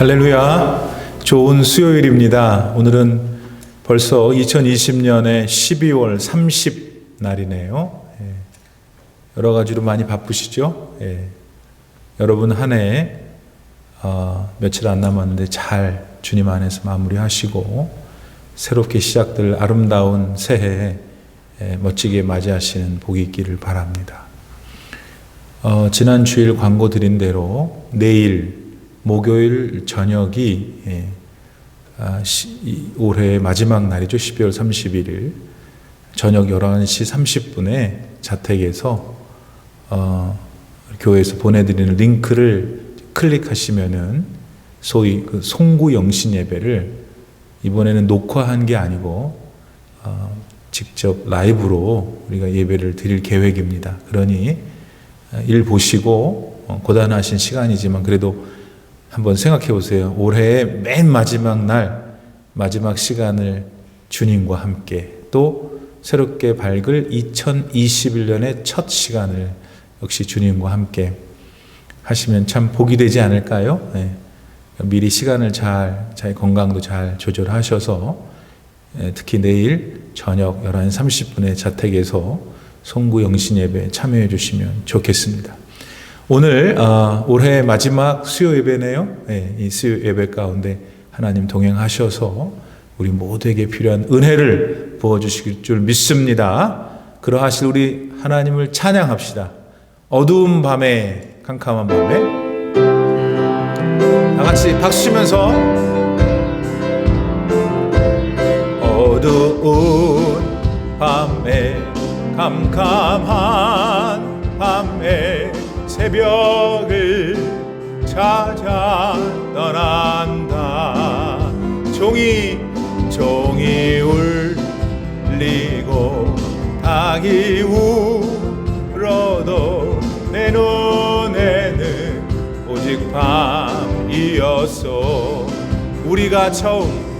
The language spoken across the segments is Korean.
할렐루야. 좋은 수요일입니다. 오늘은 벌써 2020년의 12월 30날이네요. 여러 가지로 많이 바쁘시죠? 여러분 한 해 며칠 안 남았는데 잘 주님 안에서 마무리하시고 새롭게 시작될 아름다운 새해 멋지게 맞이하시는 복이 있기를 바랍니다. 지난 주일 광고 드린 대로 내일 목요일 저녁이 올해의 마지막 날이죠. 12월 31일 저녁 11시 30분에 자택에서 교회에서 보내드리는 링크를 클릭하시면은 소위 그 송구 영신 예배를 이번에는 녹화한 게 아니고 직접 라이브로 우리가 예배를 드릴 계획입니다. 그러니 일 보시고 고단하신 시간이지만 그래도 한번 생각해 보세요. 올해의 맨 마지막 날, 마지막 시간을 주님과 함께 또 새롭게 밝을 2021년의 첫 시간을 역시 주님과 함께 하시면 참 복이 되지 않을까요? 미리 시간을 자기 건강도 잘 조절하셔서 특히 내일 저녁 11시 30분에 자택에서 송구 영신 예배에 참여해 주시면 좋겠습니다. 오늘 올해 마지막 수요 예배네요. 이 수요 예배 가운데 하나님 동행하셔서 우리 모두에게 필요한 은혜를 부어주실 줄 믿습니다. 그러하실 우리 하나님을 찬양합시다. 어두운 밤에, 캄캄한 밤에 다 같이 박수 치면서 어두운 밤에 캄캄한 밤에 새벽을 찾아 떠난다. 종이 울리고 닭이 울어도 내 눈에는 오직 밤이었어. 우리가 처음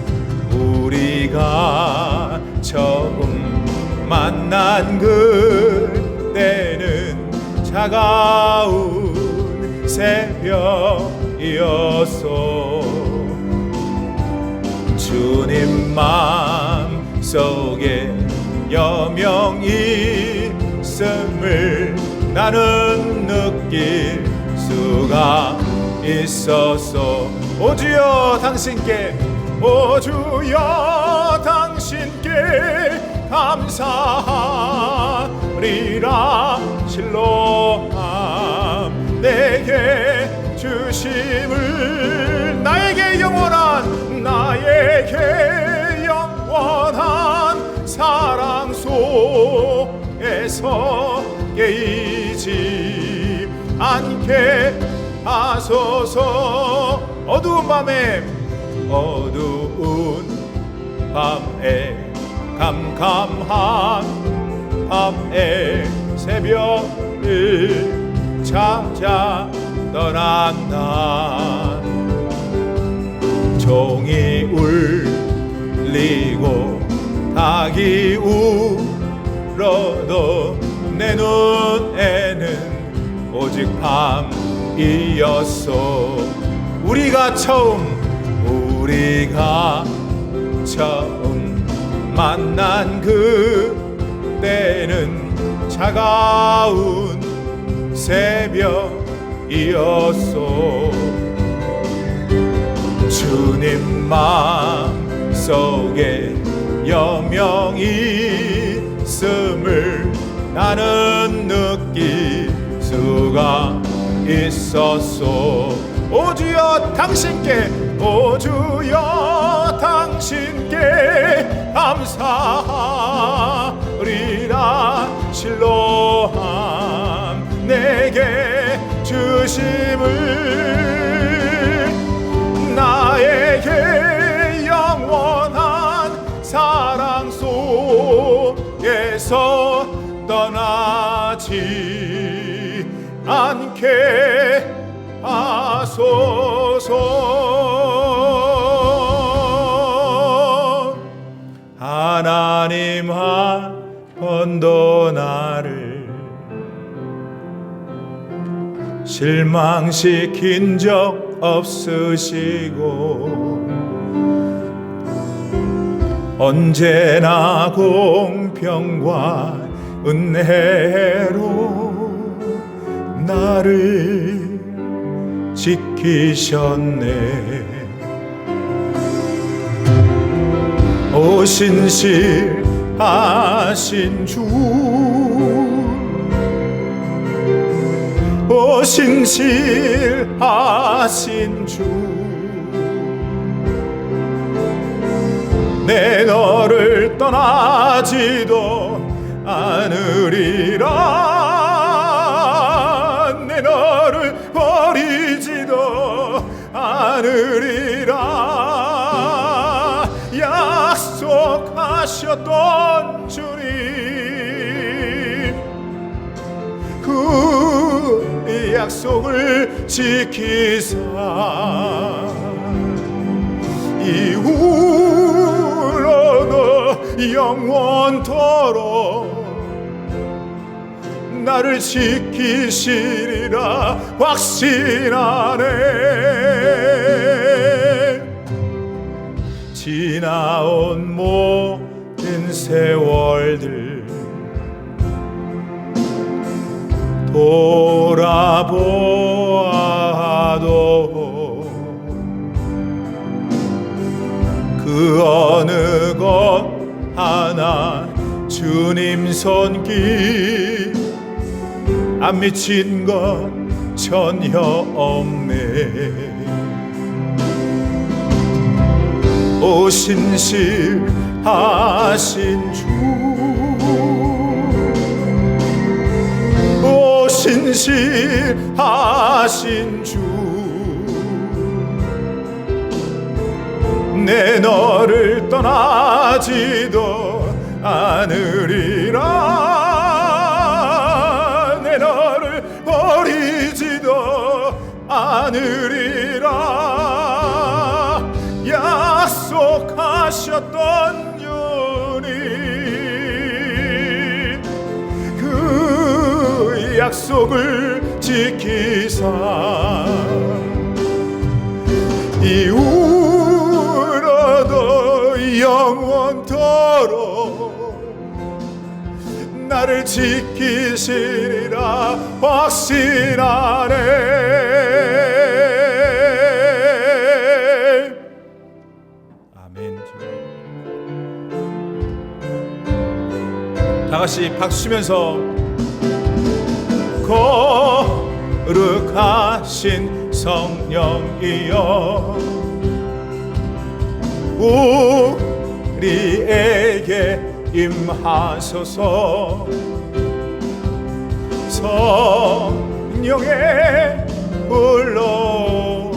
만난 그때는 차가운 새벽이었어. 주님 마음속에 여명이 있음을 나는 느낄 수가 있었어. 오 주여 당신께, 오 주여 당신께 감사하리라. 실로함 내게 주심을 나에게 영원한 사랑 속에서 깨이지 않게 하소서. 어두운 밤에 캄캄한 밤에 새벽을 찾아 떠난다. 종이 울리고 닭이 울어도 내 눈에는 오직 밤이었어. 우리가 처음 만난 그때는 차가운 새벽이었어. 주님 마음속에 여명이 있음을 나는 느낄 수가 있었어. 오 주여 당신께, 오 주여 당신께 감사하리라. 실로함 내게 주심을 나에게 영원한 사랑 속에서 떠나지 않게 하소서. 하나님 한 번도 나를 실망시킨 적 없으시고 언제나 공평과 은혜로 나를 지키셨네. 오 신실하신 주, 오 신실하신 주, 내 너를 떠나지도 않으리라, 내 너를 버리지도 않으리라. 약속하셨던 주님, 그 약속을 지키사 이후로도 영원토록 나를 지키시리라 확신하네. 지나온 모든 세월들 돌아보아도 그 어느 것 하나 주님 손길 안 미친 것 전혀 없네. 오 신실하신 주, 오 신실하신 주, 내 너를 떠나지도 않으리라, 내 너를 버리지도 않으리라. 약속하셨던 주님, 그 약속을 지키사 이후로도 영원토록 나를 지키시리라 확신하네. 다같이 박수치면서 거룩하신 성령이여 우리에게 임하소서. 성령의 불러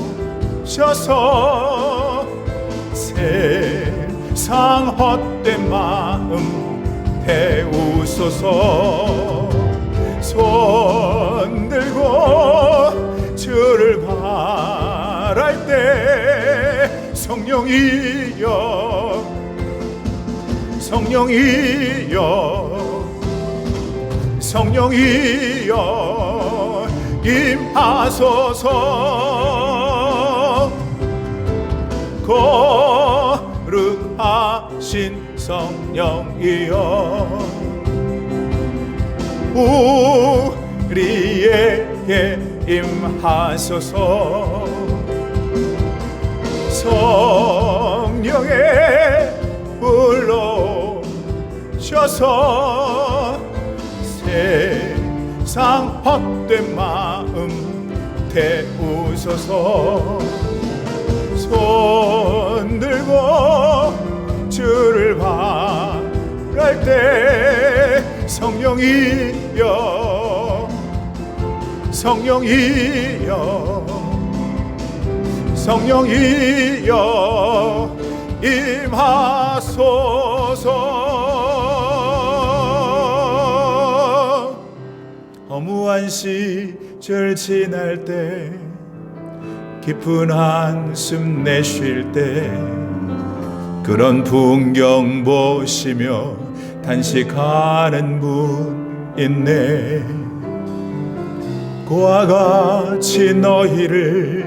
오셔서 세상 헛된 마음 태우소서. 손 들고 주를 바랄 때 성령이여 성령이여 성령이여 임하소서. 거룩하신 성령이여 우리에게 임하소서. 성령의 불러 오셔서 세상 헛된 마음 태우소서. 손 들고 주를 바랄 때 성령이여 성령이여 성령이여 임하소서. 허무한 시절 지날 때 깊은 한숨 내쉴 때 그런 풍경 보시며 단식하는 분 있네. 그와 같이 너희를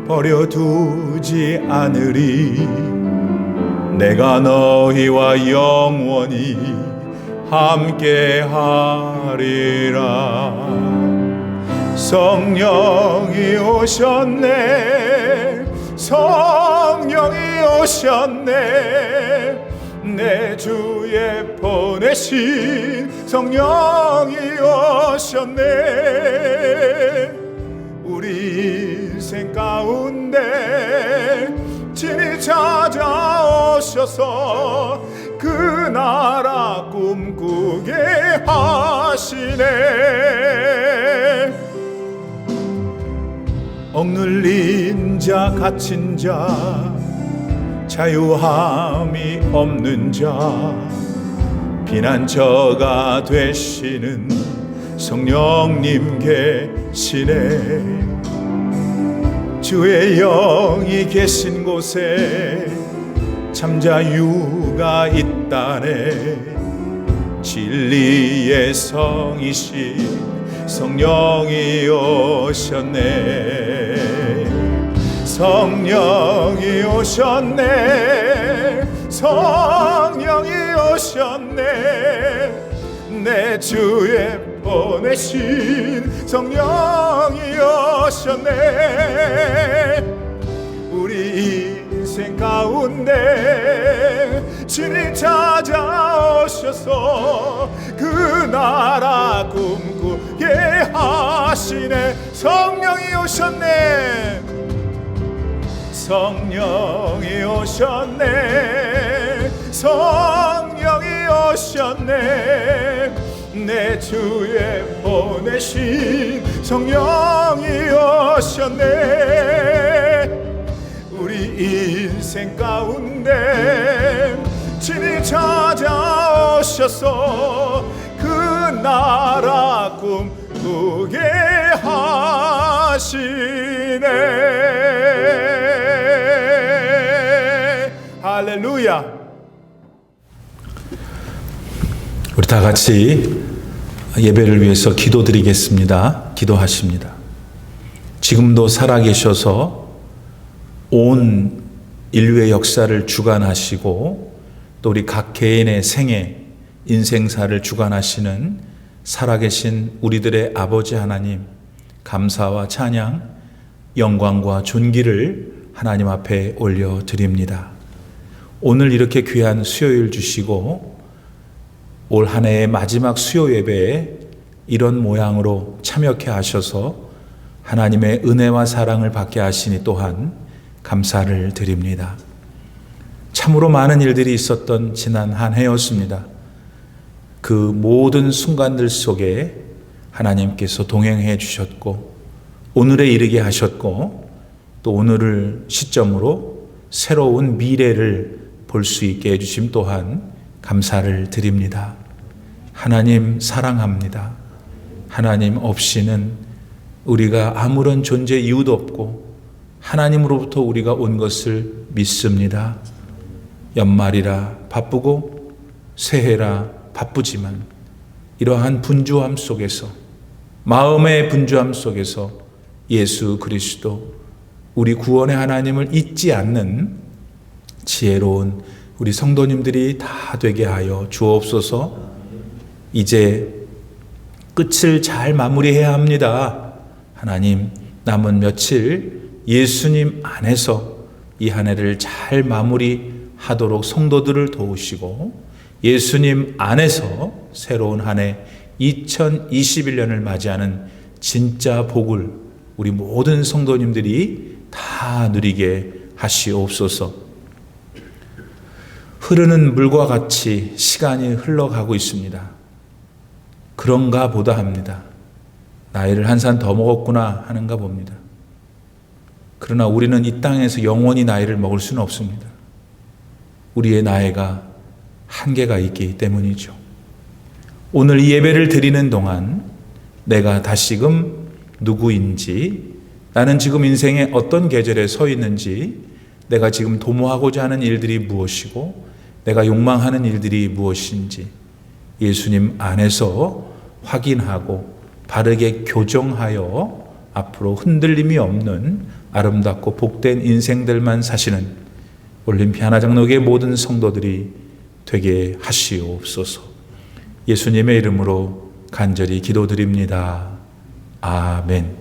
버려두지 않으리. 내가 너희와 영원히 함께하리라. 성령이 오셨네, 성령이 오셨네, 내 주에 보내신 성령이 오셨네. 우리 인생 가운데 친히 찾아오셔서 그 나라 꿈꾸게 하시네. 억눌린 자, 갇힌 자, 자유함이 없는 자, 피난처가 되시는 성령님 계시네. 주의 영이 계신 곳에 참 자유가 있다네. 진리의 성이신 성령이 오셨네. 성령이 오셨네, 성령이 오셨네, 내 주에 보내신 성령이 오셨네. 우리 인생 가운데 친히 찾아오셔서 그 나라 꿈꾸게 하시네. 성령이 오셨네, 성령이 오셨네, 성령이 오셨네, 내 주에 보내신 성령이 오셨네. 우리 인생 가운데 친히 찾아오셔서 그 나라 꿈꾸게 하시네. 할렐루야. 우리 다 같이 예배를 위해서 기도드리겠습니다. 기도하십니다. 지금도 살아계셔서 온 인류의 역사를 주관하시고 또 우리 각 개인의 생애, 인생사를 주관하시는 살아계신 우리들의 아버지 하나님, 감사와 찬양, 영광과 존귀를 하나님 앞에 올려드립니다. 오늘 이렇게 귀한 수요일 주시고 올 한 해의 마지막 수요 예배에 이런 모양으로 참여케 하셔서 하나님의 은혜와 사랑을 받게 하시니 또한 감사를 드립니다. 참으로 많은 일들이 있었던 지난 한 해였습니다. 그 모든 순간들 속에 하나님께서 동행해 주셨고 오늘에 이르게 하셨고 또 오늘을 시점으로 새로운 미래를 볼 수 있게 해주심 또한 감사를 드립니다. 하나님 사랑합니다. 하나님 없이는 우리가 아무런 존재 이유도 없고 하나님으로부터 우리가 온 것을 믿습니다. 연말이라 바쁘고 새해라 바쁘지만 이러한 분주함 속에서, 마음의 분주함 속에서 예수 그리스도 우리 구원의 하나님을 잊지 않는 지혜로운 우리 성도님들이 다 되게 하여 주옵소서. 이제 끝을 잘 마무리해야 합니다. 하나님, 남은 며칠 예수님 안에서 이 한 해를 잘 마무리하도록 성도들을 도우시고 예수님 안에서 새로운 한 해 2021년을 맞이하는 진짜 복을 우리 모든 성도님들이 다 누리게 하시옵소서. 흐르는 물과 같이 시간이 흘러가고 있습니다. 그런가 보다 합니다. 나이를 한 살 더 먹었구나 하는가 봅니다. 그러나 우리는 이 땅에서 영원히 나이를 먹을 수는 없습니다. 우리의 나이가 한계가 있기 때문이죠. 오늘 이 예배를 드리는 동안 내가 다시금 누구인지, 나는 지금 인생의 어떤 계절에 서 있는지, 내가 지금 도모하고자 하는 일들이 무엇이고 내가 욕망하는 일들이 무엇인지 예수님 안에서 확인하고 바르게 교정하여 앞으로 흔들림이 없는 아름답고 복된 인생들만 사시는 올림피아 하나장로교회 모든 성도들이 되게 하시옵소서. 예수님의 이름으로 간절히 기도드립니다. 아멘.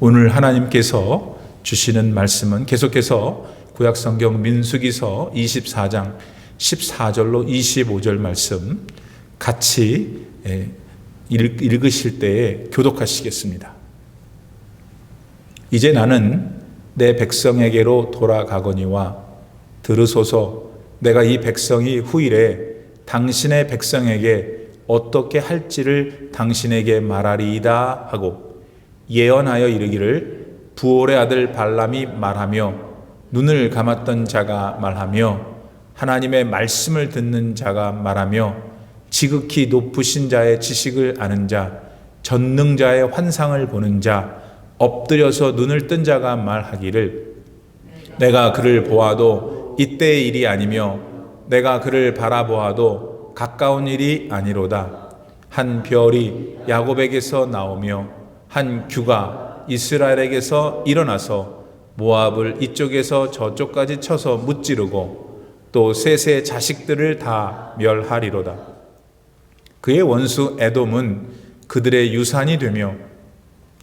오늘 하나님께서 주시는 말씀은 계속해서 구약성경 민수기서 24장 14절로 25절 말씀 같이 읽으실 때에 교독하시겠습니다. 이제 나는 내 백성에게로 돌아가거니와 들으소서. 내가 이 백성이 후일에 당신의 백성에게 어떻게 할지를 당신에게 말하리이다 하고 예언하여 이르기를 부올의 아들 발람이 말하며 눈을 감았던 자가 말하며 하나님의 말씀을 듣는 자가 말하며 지극히 높으신 자의 지식을 아는 자 전능자의 환상을 보는 자 엎드려서 눈을 뜬 자가 말하기를 내가 그를 보아도 이때의 일이 아니며 내가 그를 바라보아도 가까운 일이 아니로다. 한 별이 야곱에게서 나오며 한 규가 이스라엘에게서 일어나서 모압을 이쪽에서 저쪽까지 쳐서 무찌르고 또 셋의 자식들을 다 멸하리로다. 그의 원수 에돔은 그들의 유산이 되며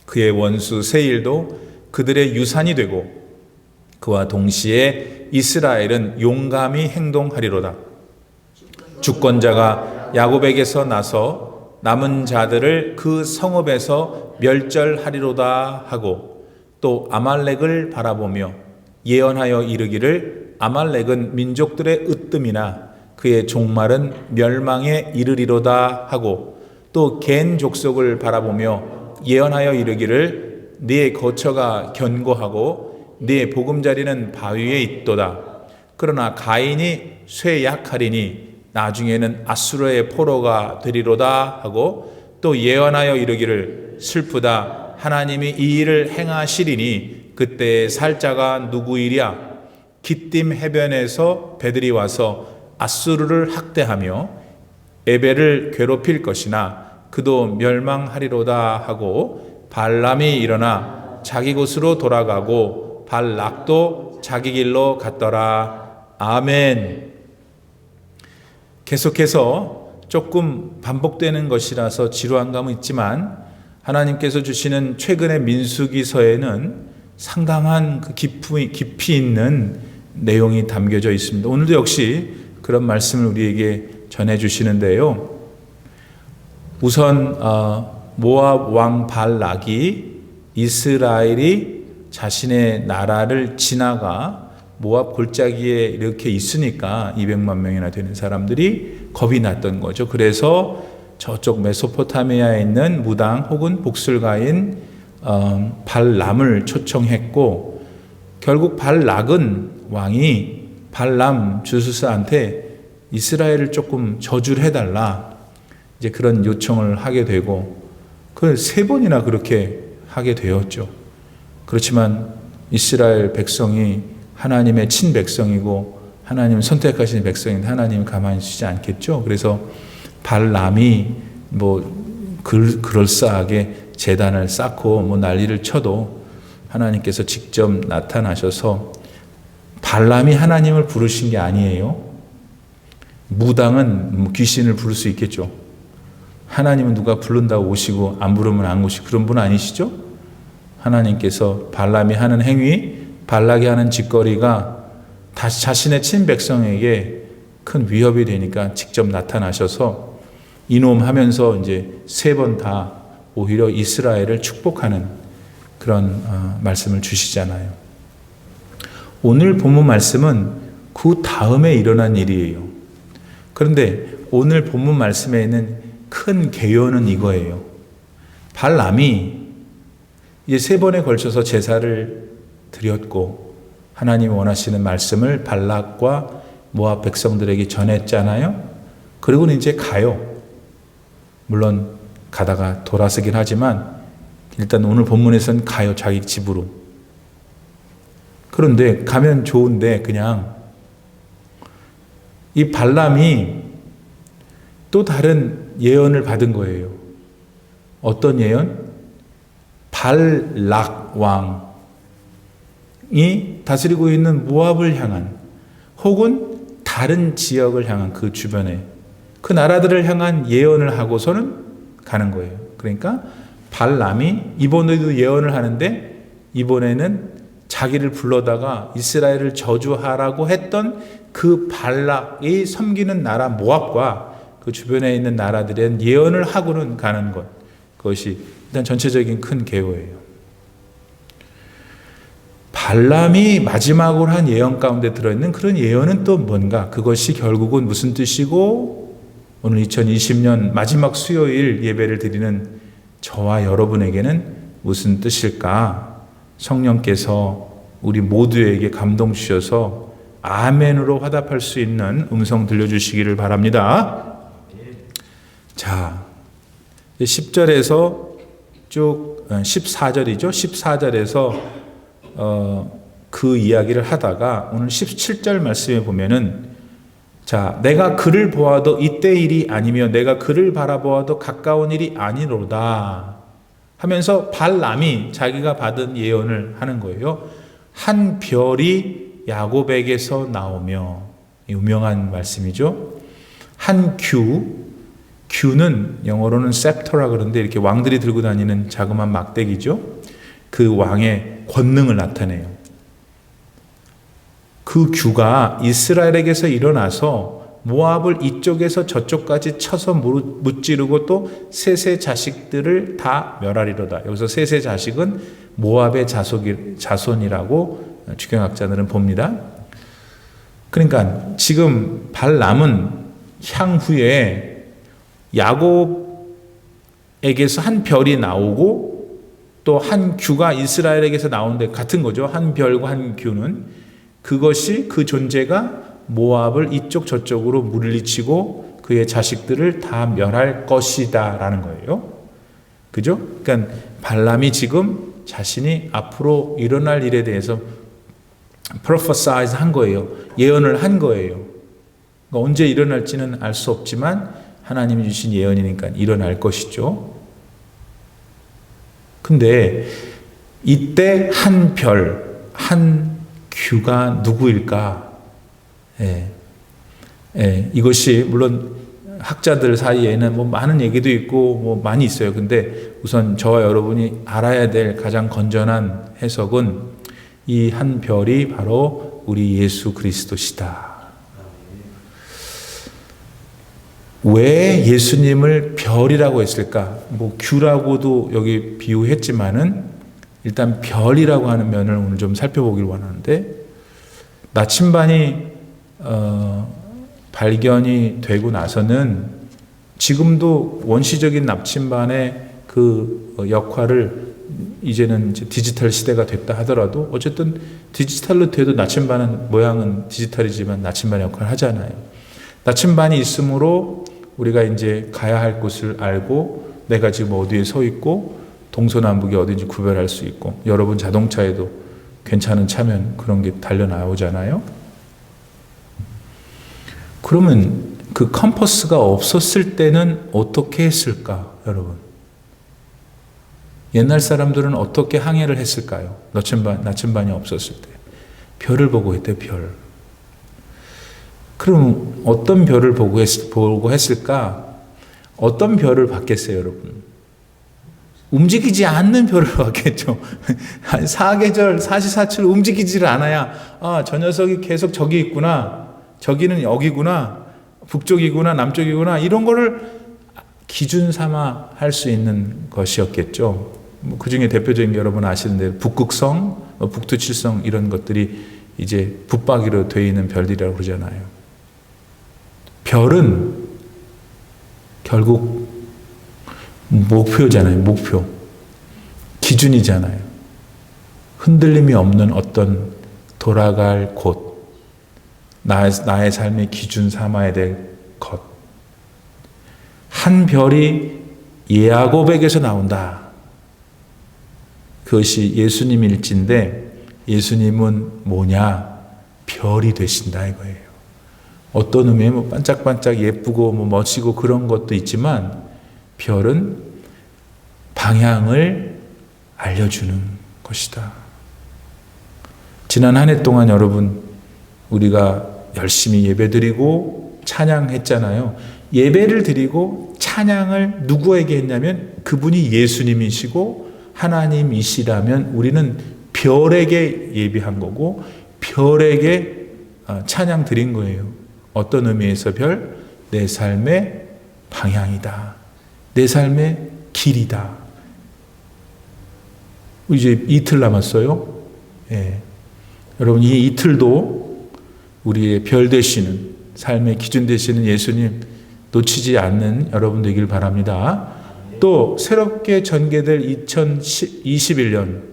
그의 원수 세일도 그들의 유산이 되고 그와 동시에 이스라엘은 용감히 행동하리로다. 주권자가 야곱에게서 나서 남은 자들을 그 성읍에서 멸절하리로다 하고 또 아말렉을 바라보며 예언하여 이르기를 아말렉은 민족들의 으뜸이나 그의 종말은 멸망에 이르리로다 하고 또 겐 족속을 바라보며 예언하여 이르기를 네 거처가 견고하고 네 보금자리는 바위에 있도다. 그러나 가인이 쇠약하리니 나중에는 아수르의 포로가 되리로다 하고 또 예언하여 이르기를 슬프다. 하나님이 이 일을 행하시리니 그때의 살자가 누구이랴. 기띔 해변에서 배들이 와서 아수르를 학대하며 에벨을 괴롭힐 것이나 그도 멸망하리로다 하고 발람이 일어나 자기 곳으로 돌아가고 발락도 자기 길로 갔더라. 아멘. 계속해서 조금 반복되는 것이라서 지루한 감은 있지만 하나님께서 주시는 최근의 민수기서에는 상당한 그 깊이 있는 내용이 담겨져 있습니다. 오늘도 역시 그런 말씀을 우리에게 전해주시는데요. 우선 모압 왕 발락이 이스라엘이 자신의 나라를 지나가 모압 골짜기에 이렇게 있으니까 200만 명이나 되는 사람들이 겁이 났던 거죠. 그래서 저쪽 메소포타미아에 있는 무당 혹은 복술가인 발람을 초청했고 결국 발락은 왕이 발람 주수사한테 이스라엘을 조금 저주를 해달라 이제 그런 요청을 하게 되고 그걸 3번이나 그렇게 하게 되었죠. 그렇지만 이스라엘 백성이 하나님의 친백성이고 하나님 선택하신 백성인데 하나님이 가만히 두지 않겠죠. 그래서 발람이 그럴싸하게 제단을 쌓고 난리를 쳐도 하나님께서 직접 나타나셔서 발람이 하나님을 부르신 게 아니에요. 무당은 귀신을 부를 수 있겠죠. 하나님은 누가 부른다고 오시고 안 부르면 안 오시고 그런 분 아니시죠? 하나님께서 발람이 하는 행위, 발락이 하는 짓거리가 다시 자신의 친백성에게 큰 위협이 되니까 직접 나타나셔서 이놈 하면서 이제 3번 다 오히려 이스라엘을 축복하는 그런 말씀을 주시잖아요. 오늘 본문 말씀은 그 다음에 일어난 일이에요. 그런데 오늘 본문 말씀에 있는 큰 개요는 이거예요. 발람이 이제 3번에 걸쳐서 제사를 드렸고 하나님이 원하시는 말씀을 발락과 모압 백성들에게 전했잖아요. 그리고는 이제 가요. 물론 가다가 돌아서긴 하지만 일단 오늘 본문에서는 가요. 자기 집으로. 그런데 가면 좋은데 그냥 이 발람이 또 다른 예언을 받은 거예요. 어떤 예언? 발락 왕이 다스리고 있는 모압을 향한 혹은 다른 지역을 향한 그 주변에 그 나라들을 향한 예언을 하고서는 가는 거예요. 그러니까 발람이 이번에도 예언을 하는데 이번에는 자기를 불러다가 이스라엘을 저주하라고 했던 그 발락이 섬기는 나라 모압과 그 주변에 있는 나라들의 예언을 하고는 가는 것. 그것이 일단 전체적인 큰 계획이에요. 발람이 마지막으로 한 예언 가운데 들어있는 그런 예언은 또 뭔가? 그것이 결국은 무슨 뜻이고 오늘 2020년 마지막 수요일 예배를 드리는 저와 여러분에게는 무슨 뜻일까? 성령께서 우리 모두에게 감동 주셔서 아멘으로 화답할 수 있는 음성 들려주시기를 바랍니다. 자, 10절에서 쭉 14절이죠. 14절에서 그 이야기를 하다가 오늘 17절 말씀에 보면은 자, 내가 그를 보아도 이때 일이 아니며 내가 그를 바라보아도 가까운 일이 아니로다 하면서 발람이 자기가 받은 예언을 하는 거예요. 한 별이 야곱에게서 나오며, 유명한 말씀이죠. 한 규는 영어로는 셉터라 그러는데 이렇게 왕들이 들고 다니는 자그마한 막대기죠. 그 왕의 권능을 나타내요. 그 규가 이스라엘에게서 일어나서 모압을 이쪽에서 저쪽까지 쳐서 무찌르고 또 셋의 자식들을 다 멸하리로다. 여기서 셋의 자식은 모압의 자손이라고 주경학자들은 봅니다. 그러니까 지금 발람은 향후에 야곱에게서 한 별이 나오고 또 한 규가 이스라엘에게서 나오는데 같은 거죠. 한 별과 한 규는 그것이 그 존재가 모압을 이쪽 저쪽으로 물리치고 그의 자식들을 다 멸할 것이다 라는 거예요. 그죠? 그러니까 발람이 지금 자신이 앞으로 일어날 일에 대해서 prophesize 한 거예요. 예언을 한 거예요. 그러니까 언제 일어날지는 알 수 없지만 하나님이 주신 예언이니까 일어날 것이죠. 근데 이때 한 별, 한 규가 누구일까? 이것이 물론 학자들 사이에는 뭐 많은 얘기도 있고 뭐 많이 있어요. 근데 우선 저와 여러분이 알아야 될 가장 건전한 해석은 이 한 별이 바로 우리 예수 그리스도시다. 왜 예수님을 별이라고 했을까? 뭐 규라고도 여기 비유했지만은 일단 별이라고 하는 면을 오늘 좀 살펴보길 원하는데 나침반이 발견이 되고 나서는 지금도 원시적인 나침반의 그 역할을 이제는 이제 디지털 시대가 됐다 하더라도 어쨌든 디지털로 돼도 나침반은 모양은 디지털이지만 나침반의 역할을 하잖아요. 나침반이 있으므로 우리가 이제 가야 할 곳을 알고 내가 지금 어디에 서 있고 동서남북이 어딘지 구별할 수 있고 여러분 자동차에도 괜찮은 차면 그런 게 달려 나오잖아요. 그러면 그 컴퍼스가 없었을 때는 어떻게 했을까, 여러분? 옛날 사람들은 어떻게 항해를 했을까요? 나침반이 없었을 때. 별을 보고 했대요, 별. 그럼 어떤 별을 보고 했을까? 어떤 별을 봤겠어요, 여러분? 움직이지 않는 별을 봤겠죠. 사계절, 사시사철 움직이지를 않아야 저 녀석이 계속 저기 있구나. 저기는 여기구나. 북쪽이구나. 남쪽이구나. 이런 거를 기준 삼아 할 수 있는 것이었겠죠. 그 중에 대표적인 게 여러분 아시는 대로 북극성, 북두칠성 이런 것들이 이제 붙박이로 되어 있는 별들이라고 그러잖아요. 별은 결국 목표잖아요. 목표. 기준이잖아요. 흔들림이 없는 어떤 돌아갈 곳. 나의 삶의 기준 삼아야 될 것. 한 별이 야곱에게서 나온다. 그것이 예수님일진데 예수님은 뭐냐? 별이 되신다 이거예요. 어떤 의미에 뭐 반짝반짝 예쁘고 뭐 멋지고 그런 것도 있지만 별은 방향을 알려주는 것이다. 지난 한 해 동안 여러분, 우리가 열심히 예배드리고 찬양했잖아요. 예배를 드리고 찬양을 누구에게 했냐면 그분이 예수님이시고 하나님이시라면 우리는 별에게 예비한 거고 별에게 찬양 드린 거예요. 어떤 의미에서 별? 내 삶의 방향이다. 내 삶의 길이다. 이제 이틀 남았어요. 예. 여러분, 이 이틀도 우리의 별 되시는, 삶의 기준 되시는 예수님 놓치지 않는 여러분 되길 바랍니다. 또 새롭게 전개될 2021년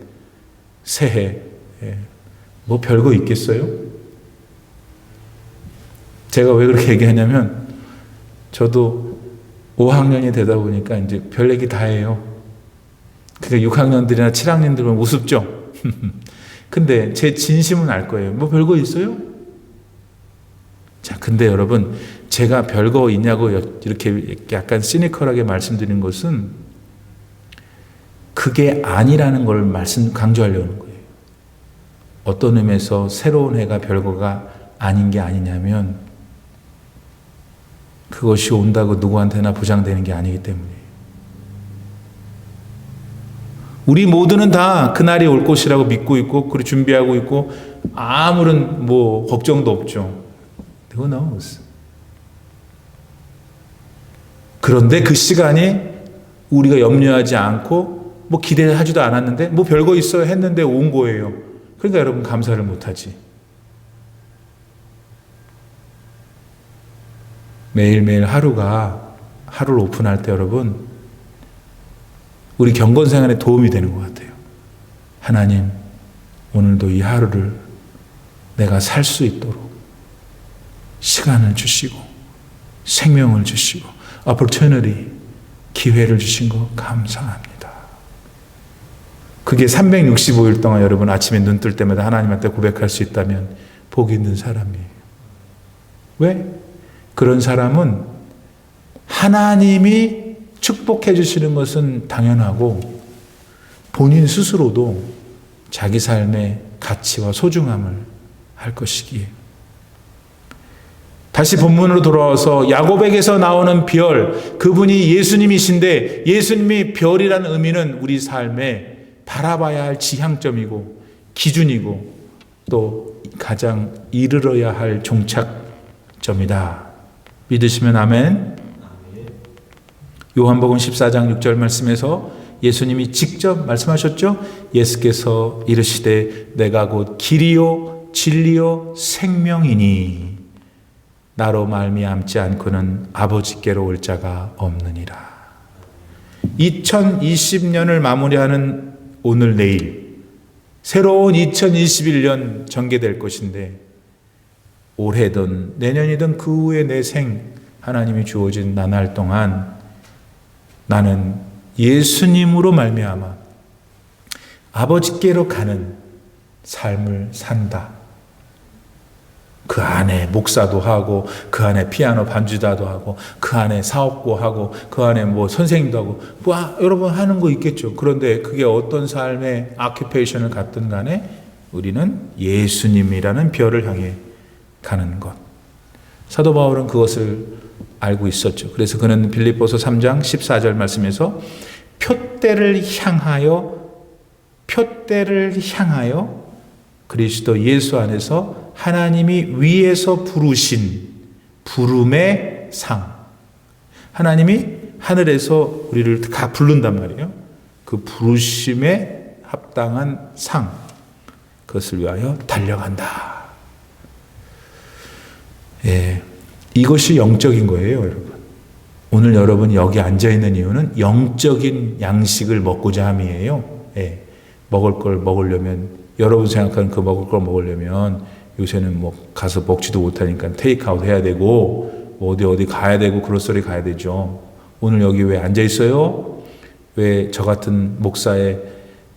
새해, 뭐 별거 있겠어요? 제가 왜 그렇게 얘기하냐면 저도 5학년이 되다 보니까 이제 별 얘기 다 해요. 그러니까 6학년들이나 7학년들은 우습죠. 근데 제 진심은 알 거예요. 뭐 별거 있어요? 자, 근데 여러분, 제가 별거 있냐고 이렇게 약간 시니컬하게 말씀드린 것은 그게 아니라는 걸 강조하려는 거예요. 어떤 의미에서 새로운 해가 별거가 아닌 게 아니냐면 그것이 온다고 누구한테나 보장되는 게 아니기 때문이에요. 우리 모두는 다 그날이 올 것이라고 믿고 있고 그리고 준비하고 있고 아무런 뭐 걱정도 없죠. Who knows? 그런데 그 시간이 우리가 염려하지 않고 뭐 기대하지도 않았는데 뭐 별거 있어요 했는데 온 거예요. 그러니까 여러분 감사를 못하지. 매일매일 하루를 오픈할 때 여러분 우리 경건 생활에 도움이 되는 것 같아요. 하나님, 오늘도 이 하루를 내가 살 수 있도록 시간을 주시고 생명을 주시고 opportunity, 기회를 주신 거 감사합니다. 그게 365일 동안 여러분 아침에 눈 뜰 때마다 하나님한테 고백할 수 있다면 복 있는 사람이에요. 왜? 그런 사람은 하나님이 축복해 주시는 것은 당연하고 본인 스스로도 자기 삶의 가치와 소중함을 알 것이기에. 다시 본문으로 돌아와서 야곱에게서 나오는 별, 그분이 예수님이신데 예수님이 별이라는 의미는 우리 삶에 바라봐야 할 지향점이고 기준이고 또 가장 이르러야 할 종착점이다. 믿으시면 아멘. 요한복음 14장 6절 말씀에서 예수님이 직접 말씀하셨죠. 예수께서 이르시되 내가 곧 길이요 진리요 생명이니 나로 말미암지 않고는 아버지께로 올 자가 없느니라. 2020년을 마무리하는 오늘 내일 새로운 2021년 전개될 것인데 올해든 내년이든 그 후에 내 하나님이 주어진 나날 동안 나는 예수님으로 말미암아 아버지께로 가는 삶을 산다. 그 안에 목사도 하고 그 안에 피아노 반주자도 하고 그 안에 사업도 하고 그 안에 뭐 선생님도 하고 뭐 여러분 하는 거 있겠죠. 그런데 그게 어떤 삶의 아큐페이션을 갖든 간에 우리는 예수님이라는 별을 향해 가는 것. 사도 바울은 그것을 알고 있었죠. 그래서 그는 빌립보서 3장 14절 말씀에서 표대를 향하여 그리스도 예수 안에서 하나님이 위에서 부르신 부름의 상. 하나님이 하늘에서 우리를 다 부른단 말이에요. 그 부르심에 합당한 상. 그것을 위하여 달려간다. 예. 이것이 영적인 거예요, 여러분. 오늘 여러분이 여기 앉아있는 이유는 영적인 양식을 먹고자 함이에요. 예. 먹을 걸 먹으려면, 여러분 생각하는 그 먹을 걸 먹으려면 요새는 뭐 가서 먹지도 못하니까 테이크아웃 해야 되고, 어디 가야 되고, 그로서리 가야 되죠. 오늘 여기 왜 앉아있어요? 왜 저 같은 목사의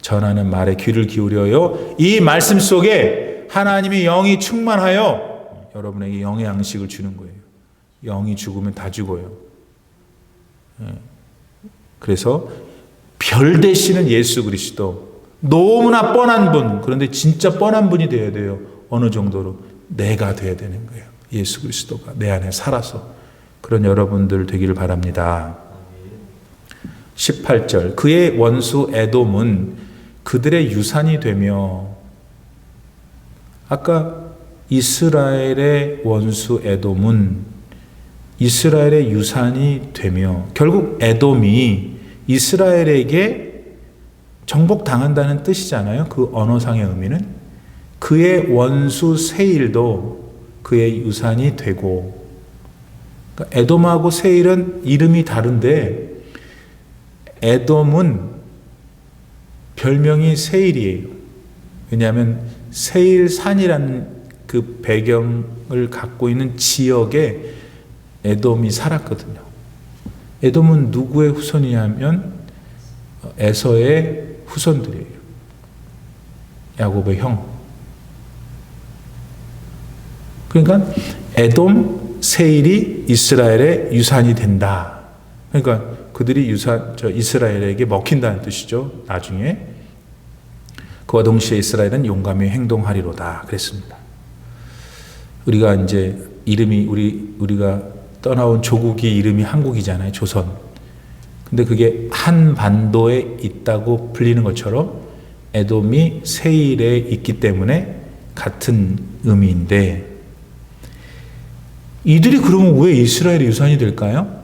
전하는 말에 귀를 기울여요? 이 말씀 속에 하나님의 영이 충만하여 여러분에게 영의 양식을 주는 거예요. 영이 죽으면 다 죽어요. 그래서 별 되시는 예수 그리스도. 너무나 뻔한 분. 그런데 진짜 뻔한 분이 되어야 돼요. 어느 정도로? 내가 돼야 되는 거예요. 예수 그리스도가 내 안에 살아서. 그런 여러분들 되기를 바랍니다. 18절. 그의 원수 에돔은 그들의 유산이 되며, 아까 이스라엘의 원수 에돔은 이스라엘의 유산이 되며, 결국 에돔이 이스라엘에게 정복당한다는 뜻이잖아요. 그 언어상의 의미는. 그의 원수 세일도 그의 유산이 되고, 그러니까 에돔하고 세일은 이름이 다른데 에돔은 별명이 세일이에요. 왜냐하면 세일산이라는 그 배경을 갖고 있는 지역에 에돔이 살았거든요. 에돔은 누구의 후손이냐면 에서의 후손들이에요. 야곱의 형. 그러니까 에돔, 세일이 이스라엘의 유산이 된다. 그러니까 그들이 이스라엘에게 먹힌다는 뜻이죠. 나중에. 그와 동시에 이스라엘은 용감히 행동하리로다. 그랬습니다. 우리가 이제 이름이 우리가 떠나온 조국이 이름이 한국이잖아요. 조선. 근데 그게 한반도에 있다고 불리는 것처럼 에돔이 세일에 있기 때문에 같은 의미인데, 이들이 그러면 왜 이스라엘의 유산이 될까요?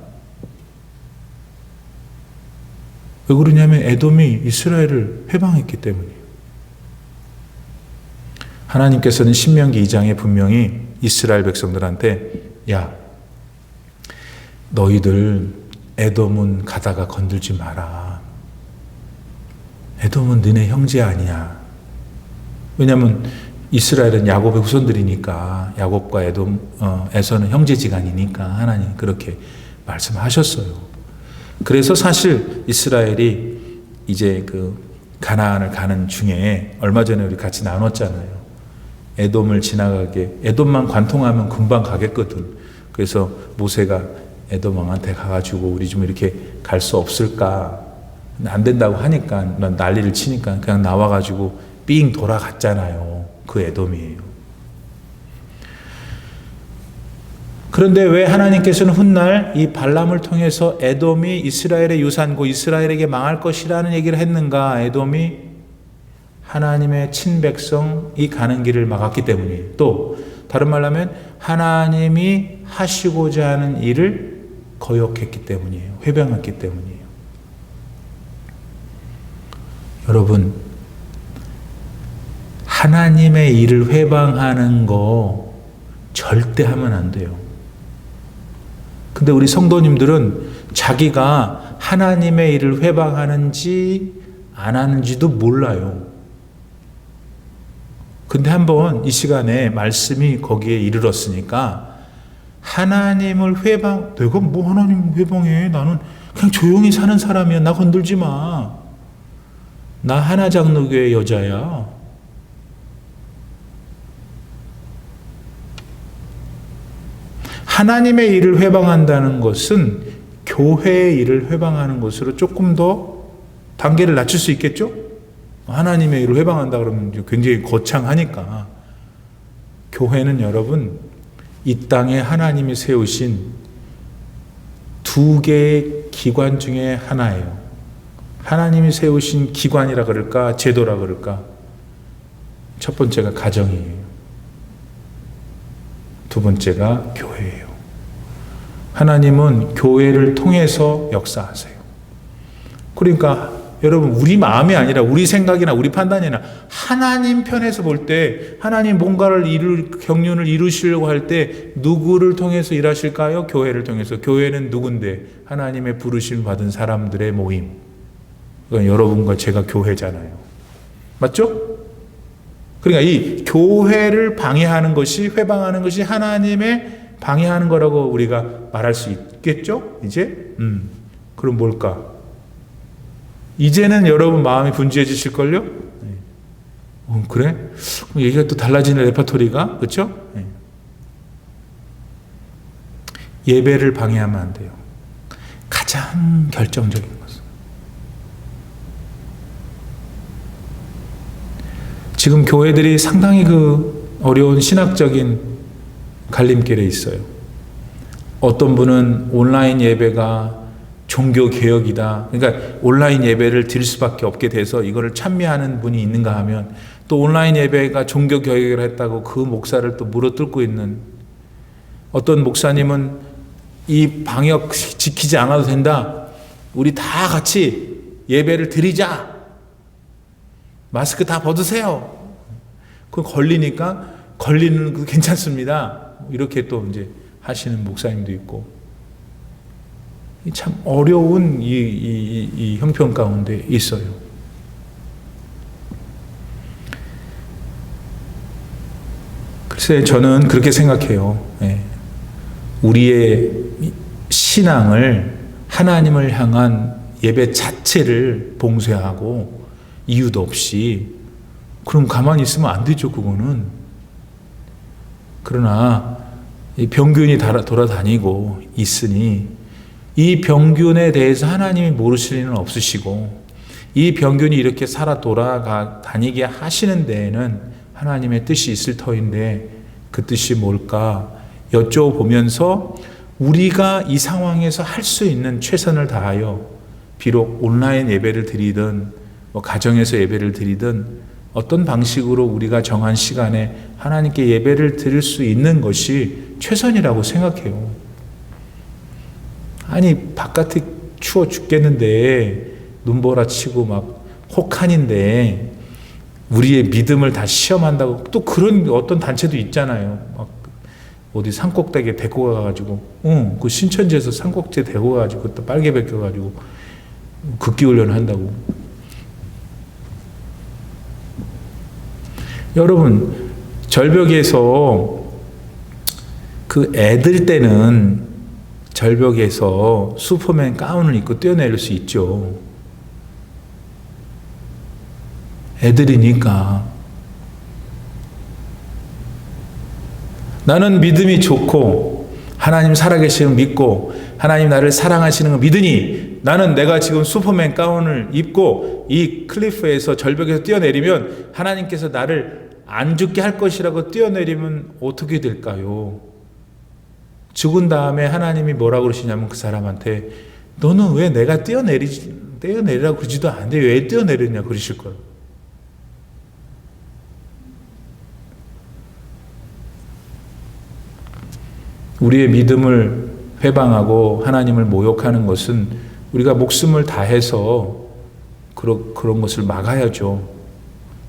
왜 그러냐면 에돔이 이스라엘을 회방했기 때문이에요. 하나님께서는 신명기 2장에 분명히 이스라엘 백성들한테, 야, 너희들 에돔은 가다가 건들지 마라. 에돔은 너네 형제 아니야. 왜냐하면 이스라엘은 야곱의 후손들이니까, 야곱과 에서는 형제지간이니까 하나님 그렇게 말씀하셨어요. 그래서 사실 이스라엘이 이제 그 가나안을 가는 중에 얼마 전에 우리 같이 나눴잖아요. 에돔을 지나가게, 에돔만 관통하면 금방 가겠거든. 그래서 모세가 에돔 왕한테 가가지고 우리 좀 이렇게 갈 수 없을까? 안 된다고 하니까 난리를 치니까 그냥 나와가지고 삥 돌아갔잖아요. 그 에돔이에요. 그런데 왜 하나님께서는 훗날 이 발람을 통해서 에돔이 이스라엘의 유산고 이스라엘에게 망할 것이라는 얘기를 했는가? 에돔이 하나님의 친백성이 가는 길을 막았기 때문이에요. 또 다른 말로 하면 하나님이 하시고자 하는 일을 거역했기 때문이에요. 회방했기 때문이에요. 여러분, 하나님의 일을 회방하는 거 절대 하면 안 돼요. 근데 우리 성도님들은 자기가 하나님의 일을 회방하는지 안 하는지도 몰라요. 근데 한번 이 시간에 말씀이 거기에 이르렀으니까 하나님을 내가 뭐 하나님 회방해? 나는 그냥 조용히 사는 사람이야. 나 건들지 마. 나 하나장로교회 여자야. 하나님의 일을 회방한다는 것은 교회의 일을 회방하는 것으로 조금 더 단계를 낮출 수 있겠죠? 하나님의 일을 회방한다 그러면 굉장히 거창하니까. 교회는 여러분, 이 땅에 하나님이 세우신 두 개의 기관 중에 하나예요. 하나님이 세우신 기관이라 그럴까, 제도라 그럴까. 첫 번째가 가정이에요. 두 번째가 교회예요. 하나님은 교회를 통해서 역사하세요. 그러니까 여러분, 우리 마음이 아니라 우리 생각이나 우리 판단이 아니라 하나님 편에서 볼 때 하나님 뭔가를 경륜을 이루시려고 할 때 누구를 통해서 일하실까요? 교회를 통해서. 교회는 누군데? 하나님의 부르심 받은 사람들의 모임. 그러니까 여러분과 제가 교회잖아요. 맞죠? 그러니까 이 교회를 방해하는 것이, 회방하는 것이 하나님의 방해하는 거라고 우리가 말할 수 있겠죠? 이제? 그럼 뭘까? 이제는 여러분 마음이 분주해지실걸요? 그래? 얘기가 또 달라지는 레퍼토리가, 그렇죠? 예배를 방해하면 안 돼요. 가장 결정적인 것은 지금 교회들이 상당히 그 어려운 신학적인 갈림길에 있어요. 어떤 분은 온라인 예배가 종교 개혁이다. 그러니까 온라인 예배를 드릴 수밖에 없게 돼서 이거를 찬미하는 분이 있는가 하면, 또 온라인 예배가 종교 개혁을 했다고 그 목사를 또 물어뜯고 있는, 어떤 목사님은 이 방역 지키지 않아도 된다. 우리 다 같이 예배를 드리자. 마스크 다 벗으세요. 그 걸리니까 걸리는 거 괜찮습니다. 이렇게 또 이제 하시는 목사님도 있고, 참 어려운 이 형편 가운데 있어요. 글쎄, 저는 그렇게 생각해요. 우리의 신앙을, 하나님을 향한 예배 자체를 봉쇄하고 이유도 없이, 그럼 가만히 있으면 안 되죠, 그거는. 그러나 이 병균이 돌아다니고 있으니 이 병균에 대해서 하나님이 모르실 리는 없으시고, 이 병균이 이렇게 살아 돌아다니게 하시는 데에는 하나님의 뜻이 있을 터인데, 그 뜻이 뭘까 여쭤보면서 우리가 이 상황에서 할 수 있는 최선을 다하여, 비록 온라인 예배를 드리든 가정에서 예배를 드리든 어떤 방식으로 우리가 정한 시간에 하나님께 예배를 드릴 수 있는 것이 최선이라고 생각해요. 아니, 바깥이 추워 죽겠는데 눈보라 치고 막 혹한인데 우리의 믿음을 다 시험한다고, 또 그런 어떤 단체도 있잖아요. 막 어디 산꼭대기에 데리고 가가지고, 그 신천지에서 산꼭대기에 데리고 가가지고 또 빨개 벗겨가지고 극기훈련을 한다고. 여러분, 절벽에서 그 애들 때는 절벽에서 슈퍼맨 가운을 입고 뛰어내릴 수 있죠. 애들이니까. 나는 믿음이 좋고 하나님 살아계시는 걸 믿고 하나님 나를 사랑하시는 걸 믿으니, 나는 내가 지금 슈퍼맨 가운을 입고 이 클리프에서, 절벽에서 뛰어내리면 하나님께서 나를 안 죽게 할 것이라고 뛰어내리면 어떻게 될까요? 죽은 다음에 하나님이 뭐라고 그러시냐면 그 사람한테, 너는 왜 내가 뛰어내리라고 그러지도 않는데 왜 뛰어내렸냐 그러실 거예요. 우리의 믿음을 회방하고 하나님을 모욕하는 것은 우리가 목숨을 다해서 그런 것을 막아야죠.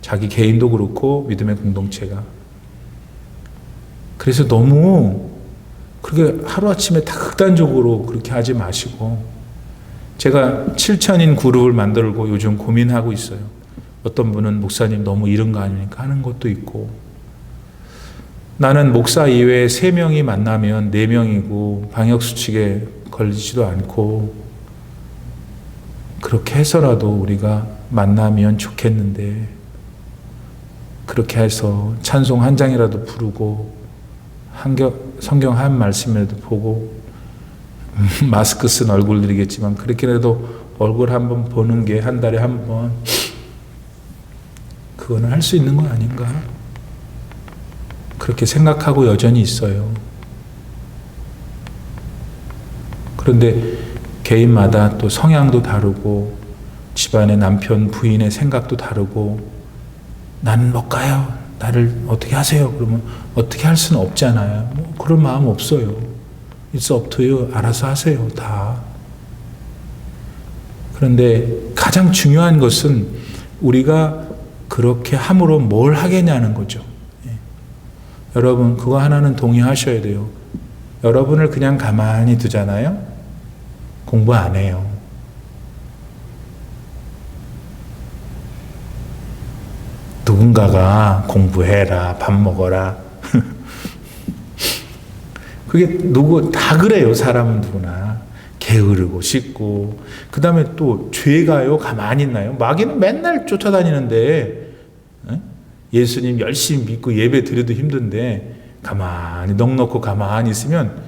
자기 개인도 그렇고 믿음의 공동체가. 그래서 너무 그렇게 하루아침에 다 극단적으로 그렇게 하지 마시고, 제가 7,000인 그룹을 만들고 요즘 고민하고 있어요. 어떤 분은 목사님 너무 이른 거 아닙니까 하는 것도 있고, 나는 목사 이외에 3명이 만나면 4명이고 방역수칙에 걸리지도 않고, 그렇게 해서라도 우리가 만나면 좋겠는데, 그렇게 해서 찬송 한 장이라도 부르고 성경 한 말씀이라도 보고, 마스크 쓴 얼굴들이겠지만 그렇게라도 얼굴 한번 보는 게 한 달에 한 번, 그거는 할 수 있는 거 아닌가? 그렇게 생각하고 여전히 있어요. 그런데 개인마다 또 성향도 다르고 집안의 남편, 부인의 생각도 다르고, 나는 못 가요. 나를 어떻게 하세요? 그러면 어떻게 할 수는 없잖아요. 그런 마음 없어요. It's up to you. 알아서 하세요. 다. 그런데 가장 중요한 것은 우리가 그렇게 함으로 뭘 하겠냐는 거죠. 여러분, 그거 하나는 동의하셔야 돼요. 여러분을 그냥 가만히 두잖아요. 공부 안 해요. 누군가가 공부해라, 밥 먹어라. 그게 다 그래요. 사람은 누구나. 게으르고 씻고. 그 다음에 또 죄가요, 가만히 있나요? 마귀는 맨날 쫓아다니는데, 예수님 열심히 믿고 예배 드려도 힘든데 가만히 넋놓고 가만히 있으면,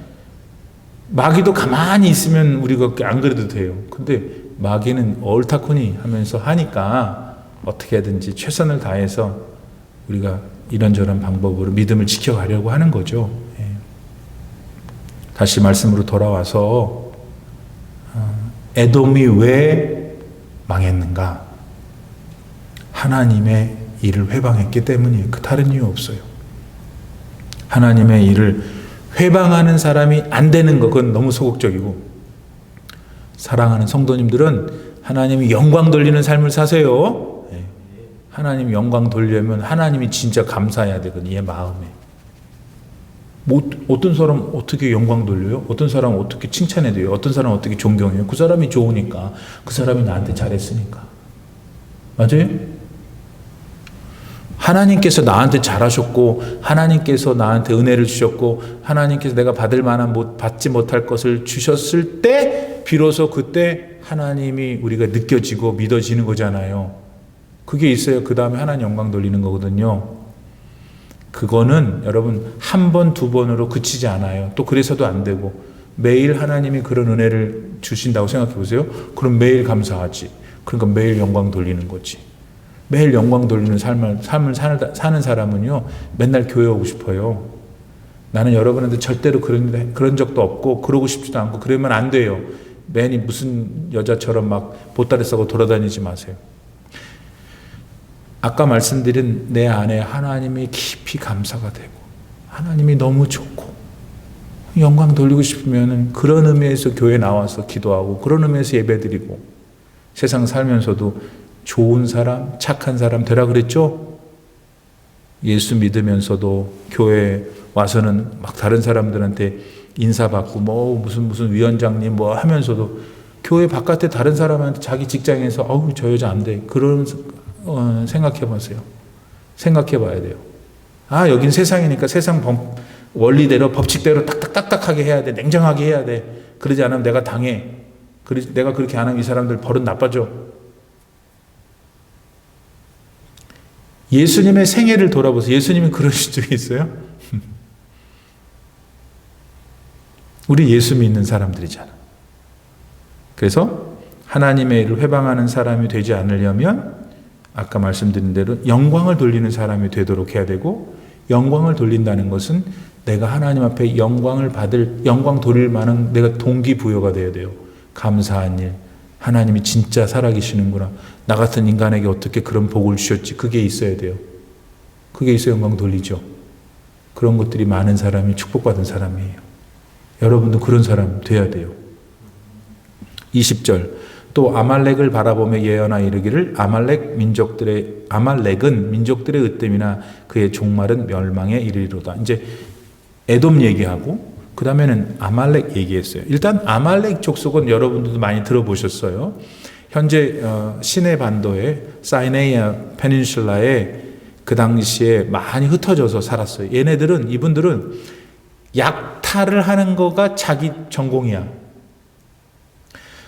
마귀도 가만히 있으면 우리가 안 그래도 돼요. 근데 마귀는 옳다쿠니 하면서 하니까 어떻게든지 최선을 다해서 우리가 이런저런 방법으로 믿음을 지켜가려고 하는 거죠. 예. 다시 말씀으로 돌아와서 에돔이 왜 망했는가? 하나님의 일을 회방했기 때문이에요. 그 다른 이유 없어요. 하나님의 일을 회방하는 사람이 안 되는 거, 그건 너무 소극적이고, 사랑하는 성도님들은 하나님이 영광 돌리는 삶을 사세요. 예. 하나님 영광 돌리려면 하나님이 진짜 감사해야 되거든요. 얘 마음에. 뭐 어떤 사람 어떻게 영광 돌려요? 어떤 사람 어떻게 칭찬해줘요? 어떤 사람 어떻게 존경해요? 그 사람이 좋으니까, 그 사람이 나한테 잘했으니까. 맞아요? 하나님께서 나한테 잘하셨고, 하나님께서 나한테 은혜를 주셨고, 하나님께서 내가 받을 만한 받지 못할 것을 주셨을 때 비로소 그때 하나님이 우리가 느껴지고 믿어지는 거잖아요. 그게 있어야 그 다음에 하나님 영광 돌리는 거거든요. 그거는 여러분 한 번, 두 번으로 그치지 않아요. 또 그래서도 안 되고, 매일 하나님이 그런 은혜를 주신다고 생각해 보세요. 그럼 매일 감사하지. 그러니까 매일 영광 돌리는 거지. 매일 영광 돌리는 삶을 사는 사람은요, 맨날 교회 오고 싶어요. 나는 여러분한테 절대로 그런 적도 없고, 그러고 싶지도 않고, 그러면 안 돼요. 괜히 무슨 여자처럼 막 보따리 싸고 돌아다니지 마세요. 아까 말씀드린 내 안에 하나님이 깊이 감사가 되고, 하나님이 너무 좋고, 영광 돌리고 싶으면 그런 의미에서 교회 나와서 기도하고, 그런 의미에서 예배드리고, 세상 살면서도 좋은 사람, 착한 사람 되라 그랬죠? 예수 믿으면서도 교회 와서는 막 다른 사람들한테 인사받고, 뭐 무슨 위원장님 뭐 하면서도 교회 바깥에 다른 사람한테 자기 직장에서 어우 저 여자 안 돼. 그런 생각해 보세요. 생각해 봐야 돼요. 아, 여긴 세상이니까 세상 원리대로 법칙대로 딱딱딱딱하게 해야 돼. 냉정하게 해야 돼. 그러지 않으면 내가 당해. 내가 그렇게 안 하면 이 사람들 버릇 나빠져. 예수님의 생애를 돌아보세요. 예수님은 그러신 적이 있어요? 우리 예수 믿는 사람들이잖아. 그래서 하나님의 일을 회방하는 사람이 되지 않으려면 아까 말씀드린 대로 영광을 돌리는 사람이 되도록 해야 되고, 영광을 돌린다는 것은 내가 하나님 앞에 영광 돌릴 만한 내가 동기부여가 돼야 돼요. 감사한 일. 하나님이 진짜 살아계시는구나. 나 같은 인간에게 어떻게 그런 복을 주셨지. 그게 있어야 돼요. 그게 있어야 영광 돌리죠. 그런 것들이 많은 사람이 축복받은 사람이에요. 여러분도 그런 사람 돼야 돼요. 20절. 또 아말렉을 바라보며 예언하 이르기를 아말렉은 민족들의 으뜸이나 그의 종말은 멸망에 이르리로다. 이제 에돔 얘기하고 그 다음에는 아말렉 얘기했어요. 일단 아말렉 족속은 여러분들도 많이 들어보셨어요. 현재 시내 반도의 사이네이아 페닌슐라에 그 당시에 많이 흩어져서 살았어요. 이분들은 약탈을 하는 거가 자기 전공이야.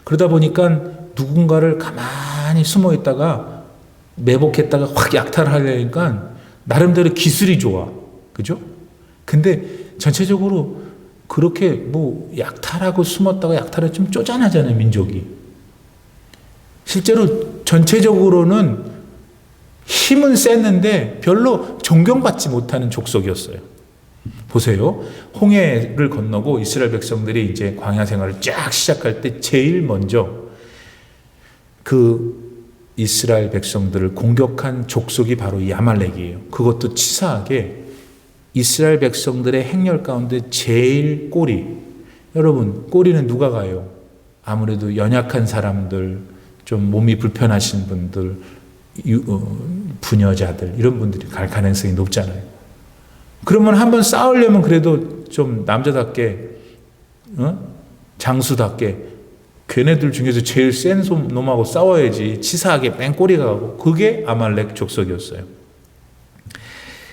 그러다 보니까 누군가를 가만히 숨어 있다가 매복했다가 확 약탈을 하려니까 나름대로 기술이 좋아. 그죠? 근데 전체적으로 그렇게 뭐 약탈하고 숨었다가 약탈을 좀 쪼잔하잖아요, 민족이. 실제로 전체적으로는 힘은 셌는데 별로 존경받지 못하는 족속이었어요. 보세요. 홍해를 건너고 이스라엘 백성들이 이제 광야 생활을 쫙 시작할 때 제일 먼저 그 이스라엘 백성들을 공격한 족속이 바로 이 아말렉이에요. 그것도 치사하게 이스라엘 백성들의 행렬 가운데 제일 여러분, 꼬리는 누가 가요? 아무래도 연약한 사람들, 좀 몸이 불편하신 분들, 부녀자들, 이런 분들이 갈 가능성이 높잖아요. 그러면 한번 싸우려면 그래도 좀 남자답게, 장수답게, 걔네들 중에서 제일 센 놈하고 싸워야지 치사하게 뺑 꼬리가 가고, 그게 아말렉 족속이었어요.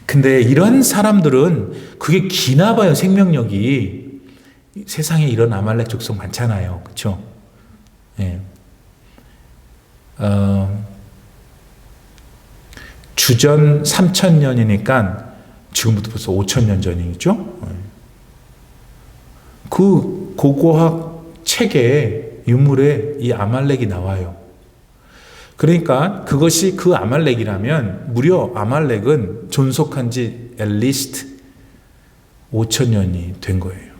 근데 이런 사람들은 그게 기나 봐요, 생명력이. 세상에 이런 아말렉 족속 많잖아요. 그렇죠? 예. 주전 3000년이니까 지금부터 벌써 5000년 전이죠. 그 고고학 책에 유물에 이 아말렉이 나와요. 그러니까 그것이 그 아말렉이라면 무려 아말렉은 존속한 지 at least 5,000년이 된 거예요.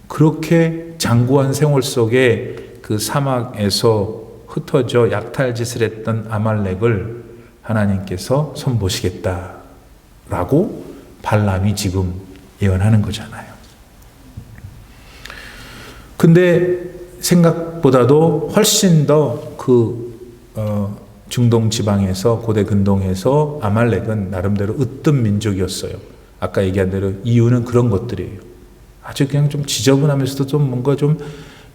그렇게 장구한 생활 속에 그 사막에서 흩어져 약탈짓을 했던 아말렉을 하나님께서 손보시겠다라고 발람이 지금 예언하는 거잖아요. 근데 생각보다도 훨씬 더 중동 지방에서 고대 근동에서 아말렉은 나름대로 으뜸 민족이었어요. 아까 얘기한 대로 이유는 그런 것들이에요. 아주 그냥 좀 지저분하면서도 좀 뭔가 좀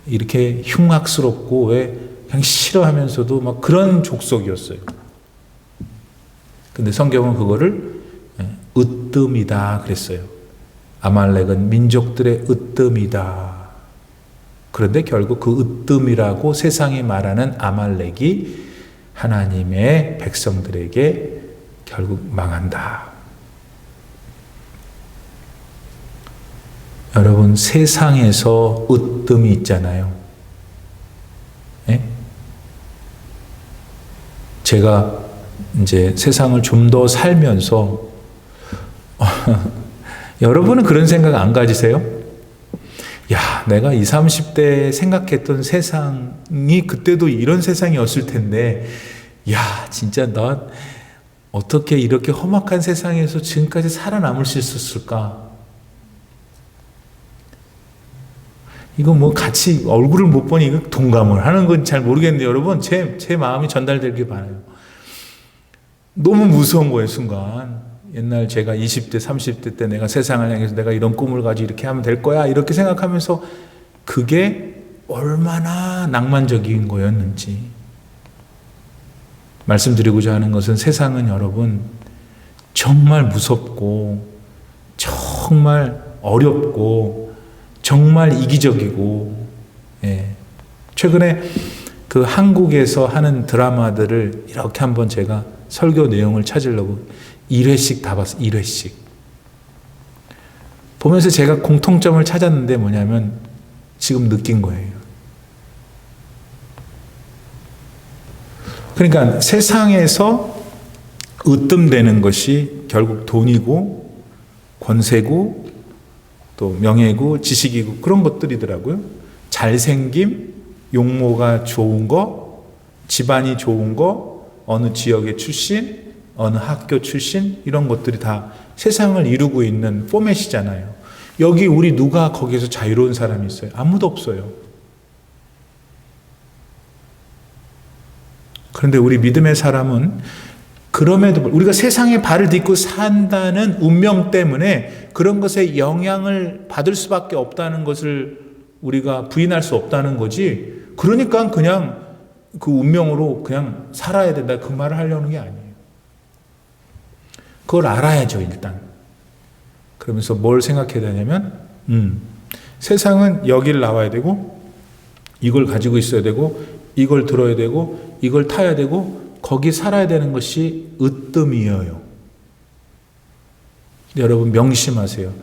이렇게 흉악스럽고 왜 그냥 싫어하면서도 막 그런 족속이었어요. 근데 성경은 그거를 으뜸이다 그랬어요. 아말렉은 민족들의 으뜸이다. 그런데 결국 그 으뜸이라고 세상이 말하는 아말렉이 하나님의 백성들에게 결국 망한다. 여러분, 세상에서 으뜸이 있잖아요. 예? 제가 이제 세상을 좀 더 살면서 여러분은 그런 생각 안 가지세요? 야, 내가 20, 30대 생각했던 세상이 그때도 이런 세상이었을 텐데, 야, 진짜 나 어떻게 이렇게 험악한 세상에서 지금까지 살아남을 수 있었을까? 이거 뭐 같이 얼굴을 못 보니 이거 동감을 하는 건 잘 모르겠는데 여러분, 제 마음이 전달되길 바라요. 너무 무서운 거예요, 순간. 옛날 제가 20대, 30대 때 내가 세상을 향해서 내가 이런 꿈을 가지고 이렇게 하면 될 거야. 이렇게 생각하면서 그게 얼마나 낭만적인 거였는지. 말씀드리고자 하는 것은 세상은 여러분 정말 무섭고 정말 어렵고 정말 이기적이고, 예. 최근에 그 한국에서 하는 드라마들을 이렇게 한번 제가 설교 내용을 찾으려고 1회씩 다 봤어요. 1회씩. 보면서 제가 공통점을 찾았는데 뭐냐면 지금 느낀 거예요. 그러니까 세상에서 으뜸되는 것이 결국 돈이고 권세고 또 명예고 지식이고 그런 것들이더라고요. 잘생김, 용모가 좋은 거, 집안이 좋은 거, 어느 지역의 출신, 어느 학교 출신, 이런 것들이 다 세상을 이루고 있는 포맷이잖아요. 여기 우리 누가 거기에서 자유로운 사람이 있어요? 아무도 없어요. 그런데 우리 믿음의 사람은 그럼에도 우리가 세상에 발을 딛고 산다는 운명 때문에 그런 것에 영향을 받을 수밖에 없다는 것을 우리가 부인할 수 없다는 거지. 그러니까 그냥 그 운명으로 그냥 살아야 된다 그 말을 하려는 게 아니에요. 그걸 알아야죠, 일단. 그러면서 뭘 생각해야 되냐면 세상은 여기를 나와야 되고 이걸 가지고 있어야 되고 이걸 들어야 되고 이걸 타야 되고 거기 살아야 되는 것이 으뜸이에요. 여러분 명심하세요.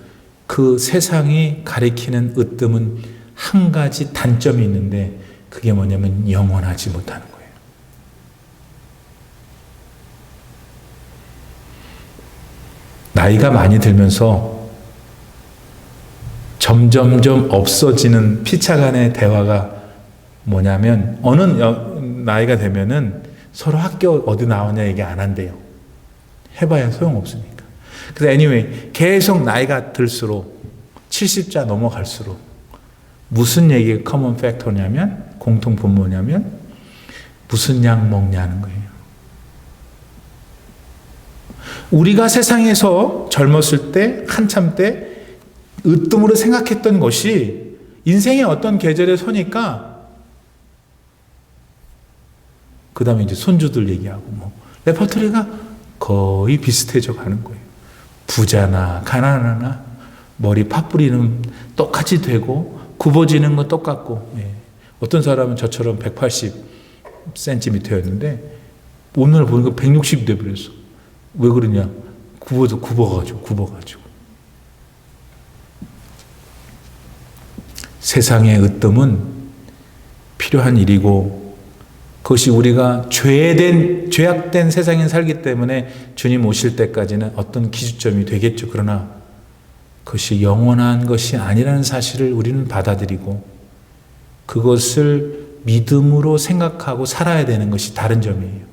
그 세상이 가리키는 으뜸은 한 가지 단점이 있는데 그게 뭐냐면 영원하지 못하는 거예요. 나이가 많이 들면서 점점점 없어지는 피차간의 대화가 뭐냐면 어느 나이가 되면은 서로 학교 어디 나오냐 얘기 안 한대요. 해봐야 소용없으니까. 그래서 anyway 계속 나이가 들수록 70자 넘어갈수록 무슨 얘기가 커먼 팩터냐면 공통 분모냐면 무슨 약 먹냐는 거예요. 우리가 세상에서 젊었을 때 한참 때 으뜸으로 생각했던 것이 인생의 어떤 계절에 서니까 그 다음에 이제 손주들 얘기하고 뭐 레퍼토리가 거의 비슷해져 가는 거예요. 부자나 가난하나 머리 팥뿌리는 똑같이 되고 굽어지는 건 똑같고, 예. 어떤 사람은 저처럼 180cm였는데 오늘 보니까 160 돼버렸어. 왜 그러냐? 굽어가지고. 세상의 으뜸은 필요한 일이고 그것이 우리가 죄악된 세상에 살기 때문에 주님 오실 때까지는 어떤 기준점이 되겠죠. 그러나 그것이 영원한 것이 아니라는 사실을 우리는 받아들이고 그것을 믿음으로 생각하고 살아야 되는 것이 다른 점이에요.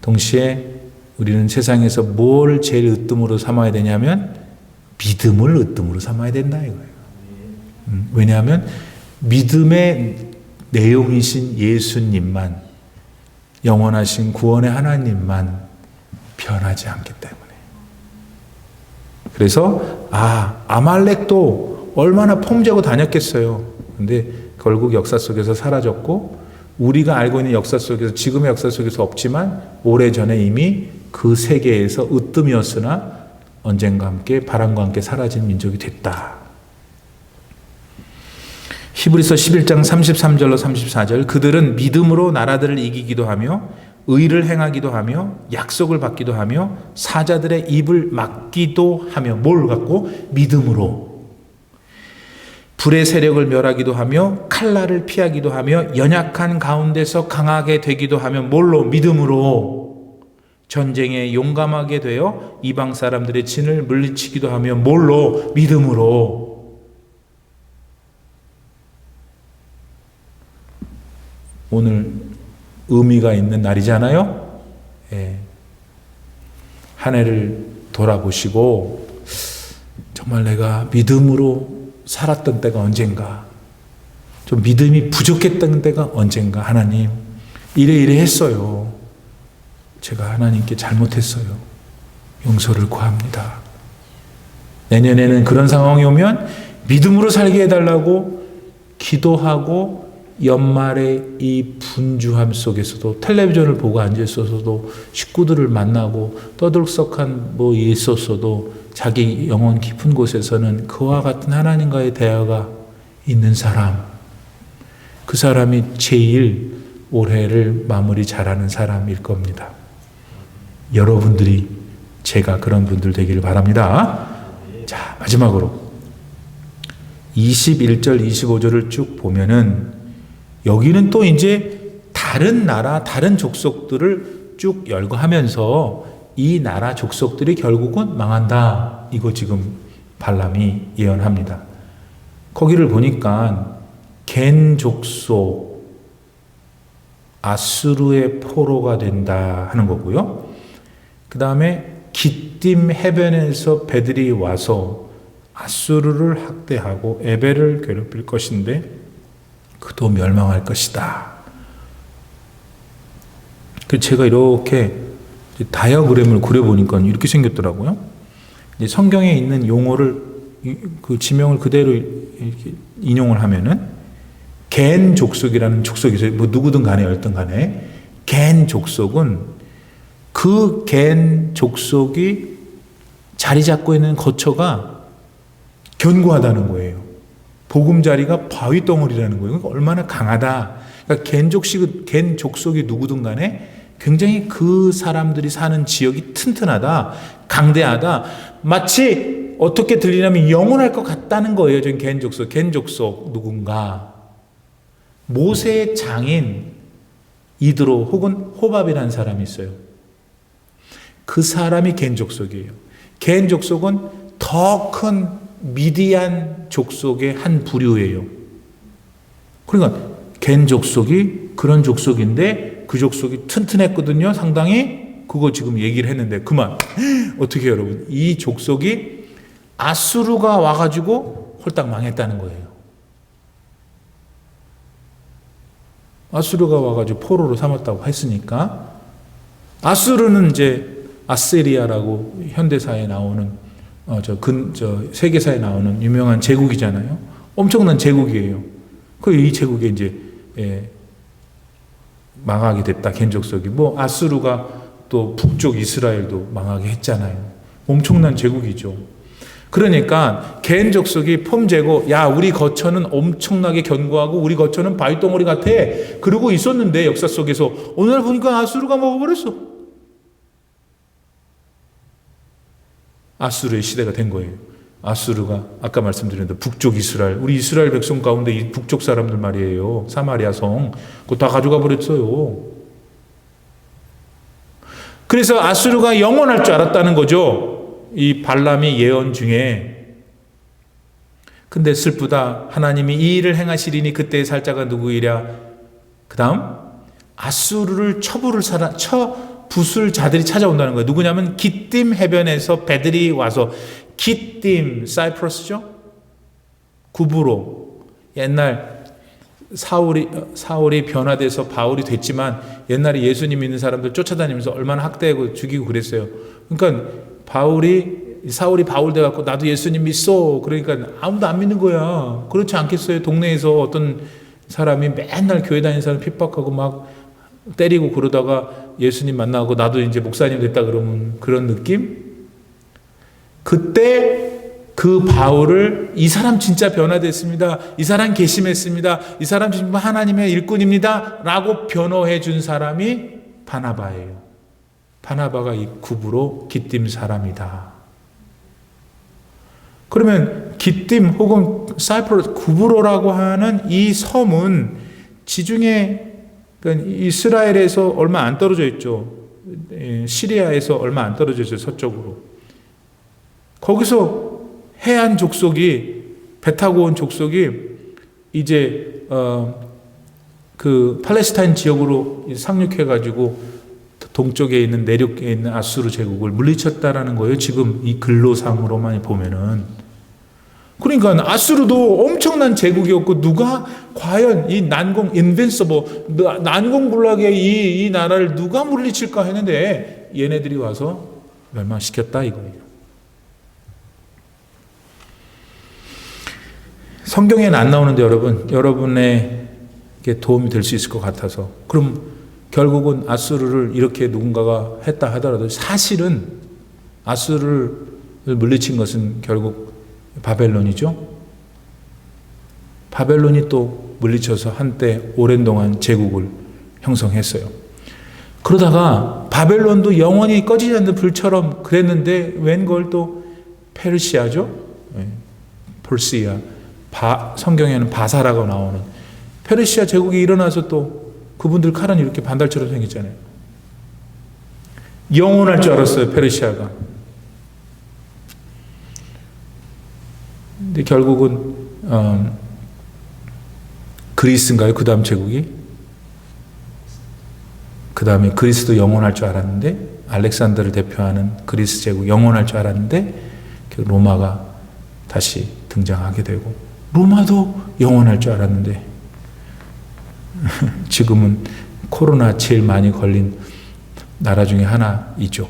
동시에 우리는 세상에서 뭘 제일 으뜸으로 삼아야 되냐면 믿음을 으뜸으로 삼아야 된다 이거예요. 왜냐하면 믿음의 내용이신 예수님만, 영원하신 구원의 하나님만 변하지 않기 때문에. 그래서 아말렉도 얼마나 폼죄고 다녔겠어요. 근데 결국 역사 속에서 사라졌고 우리가 알고 있는 역사 속에서, 지금의 역사 속에서 없지만 오래전에 이미 그 세계에서 으뜸이었으나 언젠가 함께 바람과 함께 사라진 민족이 됐다. 히브리서 11장 33절로 34절, 그들은 믿음으로 나라들을 이기기도 하며 의를 행하기도 하며 약속을 받기도 하며 사자들의 입을 막기도 하며, 뭘 갖고? 믿음으로. 불의 세력을 멸하기도 하며 칼날을 피하기도 하며 연약한 가운데서 강하게 되기도 하며, 뭘로? 믿음으로. 전쟁에 용감하게 되어 이방 사람들의 진을 물리치기도 하며, 뭘로? 믿음으로. 오늘 의미가 있는 날이잖아요. 예. 한 해를 돌아보시고 정말 내가 믿음으로 살았던 때가 언젠가, 좀 믿음이 부족했던 때가 언젠가, 하나님 이래 했어요. 제가 하나님께 잘못했어요. 용서를 구합니다. 내년에는 그런 상황이 오면 믿음으로 살게 해달라고 기도하고, 연말에 이 분주함 속에서도 텔레비전을 보고 앉아있어서도 식구들을 만나고 떠들썩한 있었어도 자기 영혼 깊은 곳에서는 그와 같은 하나님과의 대화가 있는 사람, 그 사람이 제일 올해를 마무리 잘하는 사람일 겁니다. 여러분들이, 제가 그런 분들 되기를 바랍니다. 자, 마지막으로 21절 25절을 쭉 보면은 여기는 또 이제 다른 나라, 다른 족속들을 쭉 열거하면서 이 나라 족속들이 결국은 망한다, 이거 지금 발람이 예언합니다. 거기를 보니까 겐 족속, 아수르의 포로가 된다 하는 거고요. 그 다음에 기띔 해변에서 배들이 와서 아수르를 학대하고 에벨을 괴롭힐 것인데 그도 멸망할 것이다. 제가 이렇게 다이어그램을 그려보니까 이렇게 생겼더라고요. 성경에 있는 용어를, 그 지명을 그대로 이렇게 인용을 하면은 겐 족속이라는 족속이 있어요. 누구든 간에 어떤 간에 겐 족속은, 그 겐 족속이 자리 잡고 있는 거처가 견고하다는 거예요. 보금자리가 바위 덩어리라는 거예요. 그러니까 얼마나 강하다. 그러니까 겐 족속이 누구든 간에 굉장히 그 사람들이 사는 지역이 튼튼하다, 강대하다. 마치 어떻게 들리냐면 영원할 것 같다는 거예요. 전 겐 족속 누군가. 모세의 장인 이드로 혹은 호밥이라는 사람이 있어요. 그 사람이 겐 족속이에요. 겐 족속은 더 큰 미디안 족속의 한 부류예요. 그러니까 겐 족속이 그런 족속인데 그 족속이 튼튼했거든요. 상당히. 그거 지금 얘기를 했는데 그만. 어떻게 해요, 여러분? 이 족속이 아수르가 와가지고 홀딱 망했다는 거예요. 아수르가 와가지고 포로로 삼았다고 했으니까, 아수르는 이제 아시리아라고 현대사에 나오는 세계사에 나오는 유명한 제국이잖아요. 엄청난 제국이에요. 이 제국에 이제 망하게 됐다, 겐 족속이. 아수르가 또 북쪽 이스라엘도 망하게 했잖아요. 엄청난 제국이죠. 그러니까 겐 족속이 폼제고, 야, 우리 거처는 엄청나게 견고하고 우리 거처는 바위덩어리 같아, 그러고 있었는데 역사 속에서 어느 날 보니까 아수르가 먹어버렸어. 아수르의 시대가 된 거예요. 아수르가 아까 말씀드린 북쪽 이스라엘, 우리 이스라엘 백성 가운데 이 북쪽 사람들 말이에요. 사마리아 성 그거 다 가져가 버렸어요. 그래서 아수르가 영원할 줄 알았다는 거죠. 이 발람이 예언 중에. 근데 슬프다. 하나님이 이 일을 행하시리니 그때의 살자가 누구이랴. 그 다음 아수르를 부술 자들이 찾아온다는 거예요. 누구냐면 기띔 해변에서 배들이 와서, 기띔 사이프러스죠. 구브로. 옛날 사울이 변화돼서 바울이 됐지만 옛날에 예수님 믿는 사람들 쫓아다니면서 얼마나 학대하고 죽이고 그랬어요. 그러니까 사울이 바울 돼갖고 나도 예수님 믿소. 그러니까 아무도 안 믿는 거야. 그렇지 않겠어요? 동네에서 어떤 사람이 맨날 교회 다니는 사람 핍박하고 막 때리고 그러다가 예수님 만나고 나도 이제 목사님 됐다 그러면 그런 느낌? 그때 그 바울을 이 사람 진짜 변화됐습니다. 이 사람 개심했습니다. 이 사람 정말 하나님의 일꾼입니다. 라고 변호해 준 사람이 바나바예요. 바나바가 이 구브로 기띔 사람이다. 그러면 기띔 혹은 사이프러스 구브로라고 하는 이 섬은 지중해 그러니까 이스라엘에서 얼마 안 떨어져 있죠. 시리아에서 얼마 안 떨어져 있어요. 서쪽으로. 거기서 해안 족속이 배 타고 온 족속이 이제 그 팔레스타인 지역으로 상륙해 가지고 동쪽에 있는 내륙에 있는 아수르 제국을 물리쳤다라는 거예요. 지금 이 근로상으로만 보면은. 그러니까 아수르도 엄청난 제국이었고 누가 과연 이 난공불락의 이 나라를 누가 물리칠까 했는데 얘네들이 와서 멸망시켰다 이거예요. 성경에는 안 나오는데 여러분에게 도움이 될 수 있을 것 같아서. 그럼 결국은 아수르를 이렇게 누군가가 했다 하더라도 사실은 아수르를 물리친 것은 결국 바벨론이죠. 바벨론이 또 물리쳐서 한때 오랜 동안 제국을 형성했어요. 그러다가 바벨론도 영원히 꺼지지 않는 불처럼 그랬는데 웬걸 또 페르시아죠. 퍼시아. 성경에는 바사라고 나오는 페르시아 제국이 일어나서 또 그분들 칼은 이렇게 반달처럼 생겼잖아요. 영원할 줄 알았어요. 페르시아가. 근데 결국은 그리스인가요? 그 다음 제국이? 그 다음에 그리스도 영원할 줄 알았는데 알렉산더를 대표하는 그리스 제국 영원할 줄 알았는데 로마가 다시 등장하게 되고 로마도 영원할 줄 알았는데 지금은 코로나 제일 많이 걸린 나라 중에 하나이죠.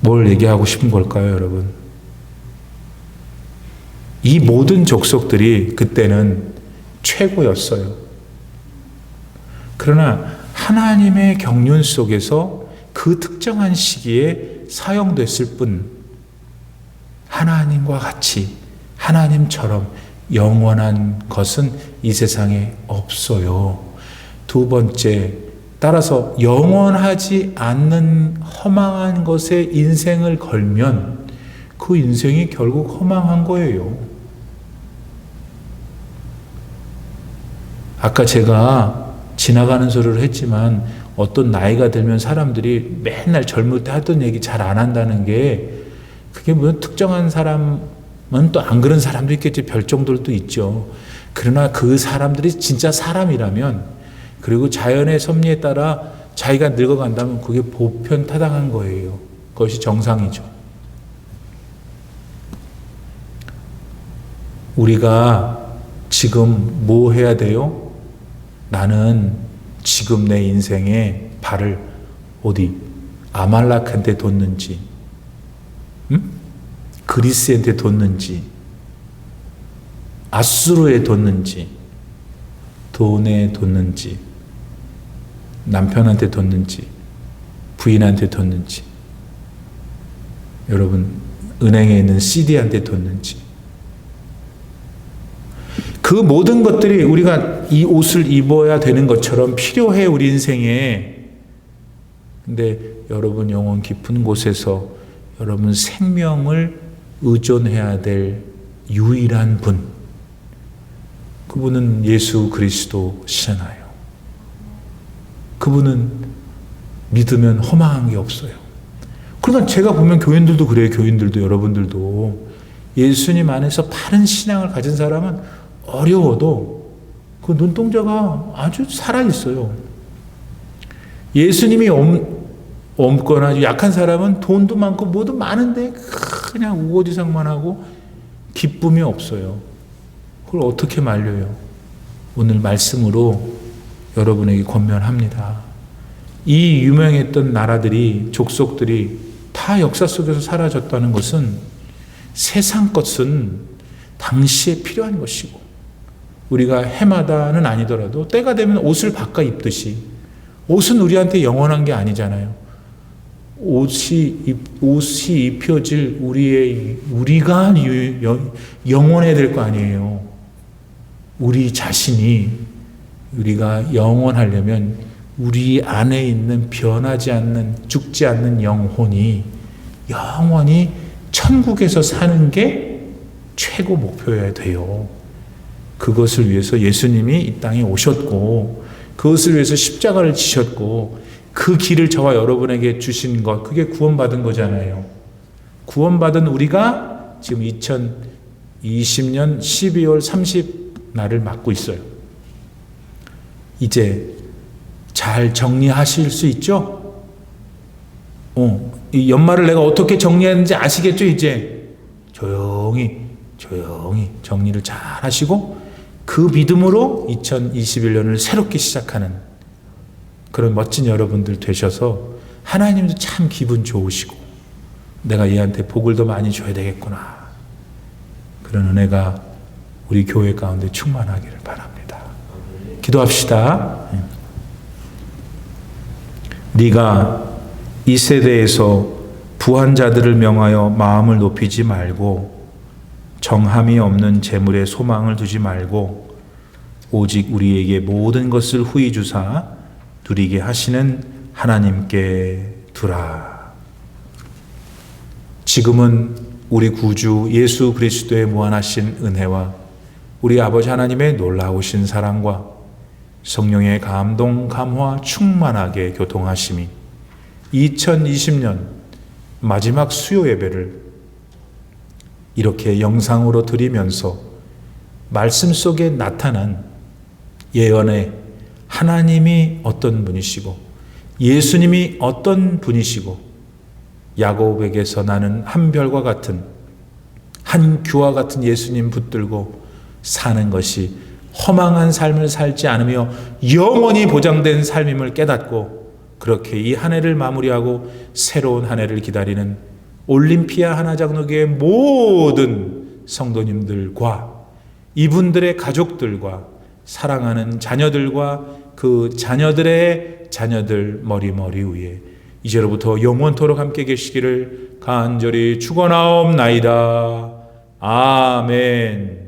뭘 얘기하고 싶은 걸까요, 여러분? 이 모든 족속들이 그때는 최고였어요. 그러나 하나님의 경륜 속에서 그 특정한 시기에 사용됐을 뿐 하나님과 같이 하나님처럼 영원한 것은 이 세상에 없어요. 두 번째, 따라서 영원하지 않는 허망한 것에 인생을 걸면 그 인생이 결국 허망한 거예요. 아까 제가 지나가는 소리를 했지만 어떤 나이가 들면 사람들이 맨날 젊을 때 하던 얘기 잘 안 한다는 게 그게 뭐 특정한 사람은 또 안 그런 사람도 있겠지. 별종들도 있죠. 그러나 그 사람들이 진짜 사람이라면 그리고 자연의 섭리에 따라 자기가 늙어간다면 그게 보편타당한 거예요. 그것이 정상이죠. 우리가 지금 뭐 해야 돼요? 나는 지금 내 인생에 발을 어디 아말렉한테 뒀는지 그리스한테 뒀는지 아수르에 뒀는지 돈에 뒀는지 남편한테 뒀는지 부인한테 뒀는지 여러분 은행에 있는 CD한테 뒀는지 그 모든 것들이 우리가 이 옷을 입어야 되는 것처럼 필요해 우리 인생에. 근데 여러분 영혼 깊은 곳에서 여러분 생명을 의존해야 될 유일한 분, 그분은 예수 그리스도시잖아요. 그분은 믿으면 허망한 게 없어요. 그러나 제가 보면 교인들도 그래요. 교인들도, 여러분들도 예수님 안에서 바른 신앙을 가진 사람은 어려워도 그 눈동자가 아주 살아있어요. 예수님이 없거나 약한 사람은 돈도 많고 뭐도 많은데 그냥 우거지상만 하고 기쁨이 없어요. 그걸 어떻게 말려요? 오늘 말씀으로 여러분에게 권면합니다. 이 유명했던 나라들이, 족속들이 다 역사 속에서 사라졌다는 것은 세상 것은 당시에 필요한 것이고, 우리가 해마다는 아니더라도 때가 되면 옷을 바꿔 입듯이, 옷은 우리한테 영원한 게 아니잖아요. 옷이 입혀질 우리가 영원해야 될 거 아니에요. 우리 자신이, 우리가 영원하려면 우리 안에 있는 변하지 않는, 죽지 않는 영혼이 영원히 천국에서 사는 게 최고 목표여야 돼요. 그것을 위해서 예수님이 이 땅에 오셨고, 그것을 위해서 십자가를 지셨고, 그 길을 저와 여러분에게 주신 것, 그게 구원받은 거잖아요. 구원받은 우리가 지금 2020년 12월 30날을 맞고 있어요. 이제 잘 정리하실 수 있죠? 이 연말을 내가 어떻게 정리했는지 아시겠죠? 이제 조용히 정리를 잘 하시고 그 믿음으로 2021년을 새롭게 시작하는 그런 멋진 여러분들 되셔서 하나님도 참 기분 좋으시고, 내가 얘한테 복을 더 많이 줘야 되겠구나, 그런 은혜가 우리 교회 가운데 충만하기를 바랍니다. 기도합시다. 네가 이 세대에서 부한 자들을 명하여 마음을 높이지 말고 정함이 없는 재물에 소망을 두지 말고 오직 우리에게 모든 것을 후히 주사 누리게 하시는 하나님께 두라. 지금은 우리 구주 예수 그리스도의 무한하신 은혜와 우리 아버지 하나님의 놀라우신 사랑과 성령의 감동, 감화 충만하게 교통하심이 2020년 마지막 수요 예배를 이렇게 영상으로 드리면서 말씀 속에 나타난 예언의 하나님이 어떤 분이시고 예수님이 어떤 분이시고 야곱에게서 나는 한 별과 같은, 한 규와 같은 예수님 붙들고 사는 것이 허망한 삶을 살지 않으며 영원히 보장된 삶임을 깨닫고 그렇게 이 한 해를 마무리하고 새로운 한 해를 기다리는 올림피아 하나장로교의 모든 성도님들과 이분들의 가족들과 사랑하는 자녀들과 그 자녀들의 자녀들 머리 위에 이제로부터 영원토록 함께 계시기를 간절히 축원하옵나이다. 아멘.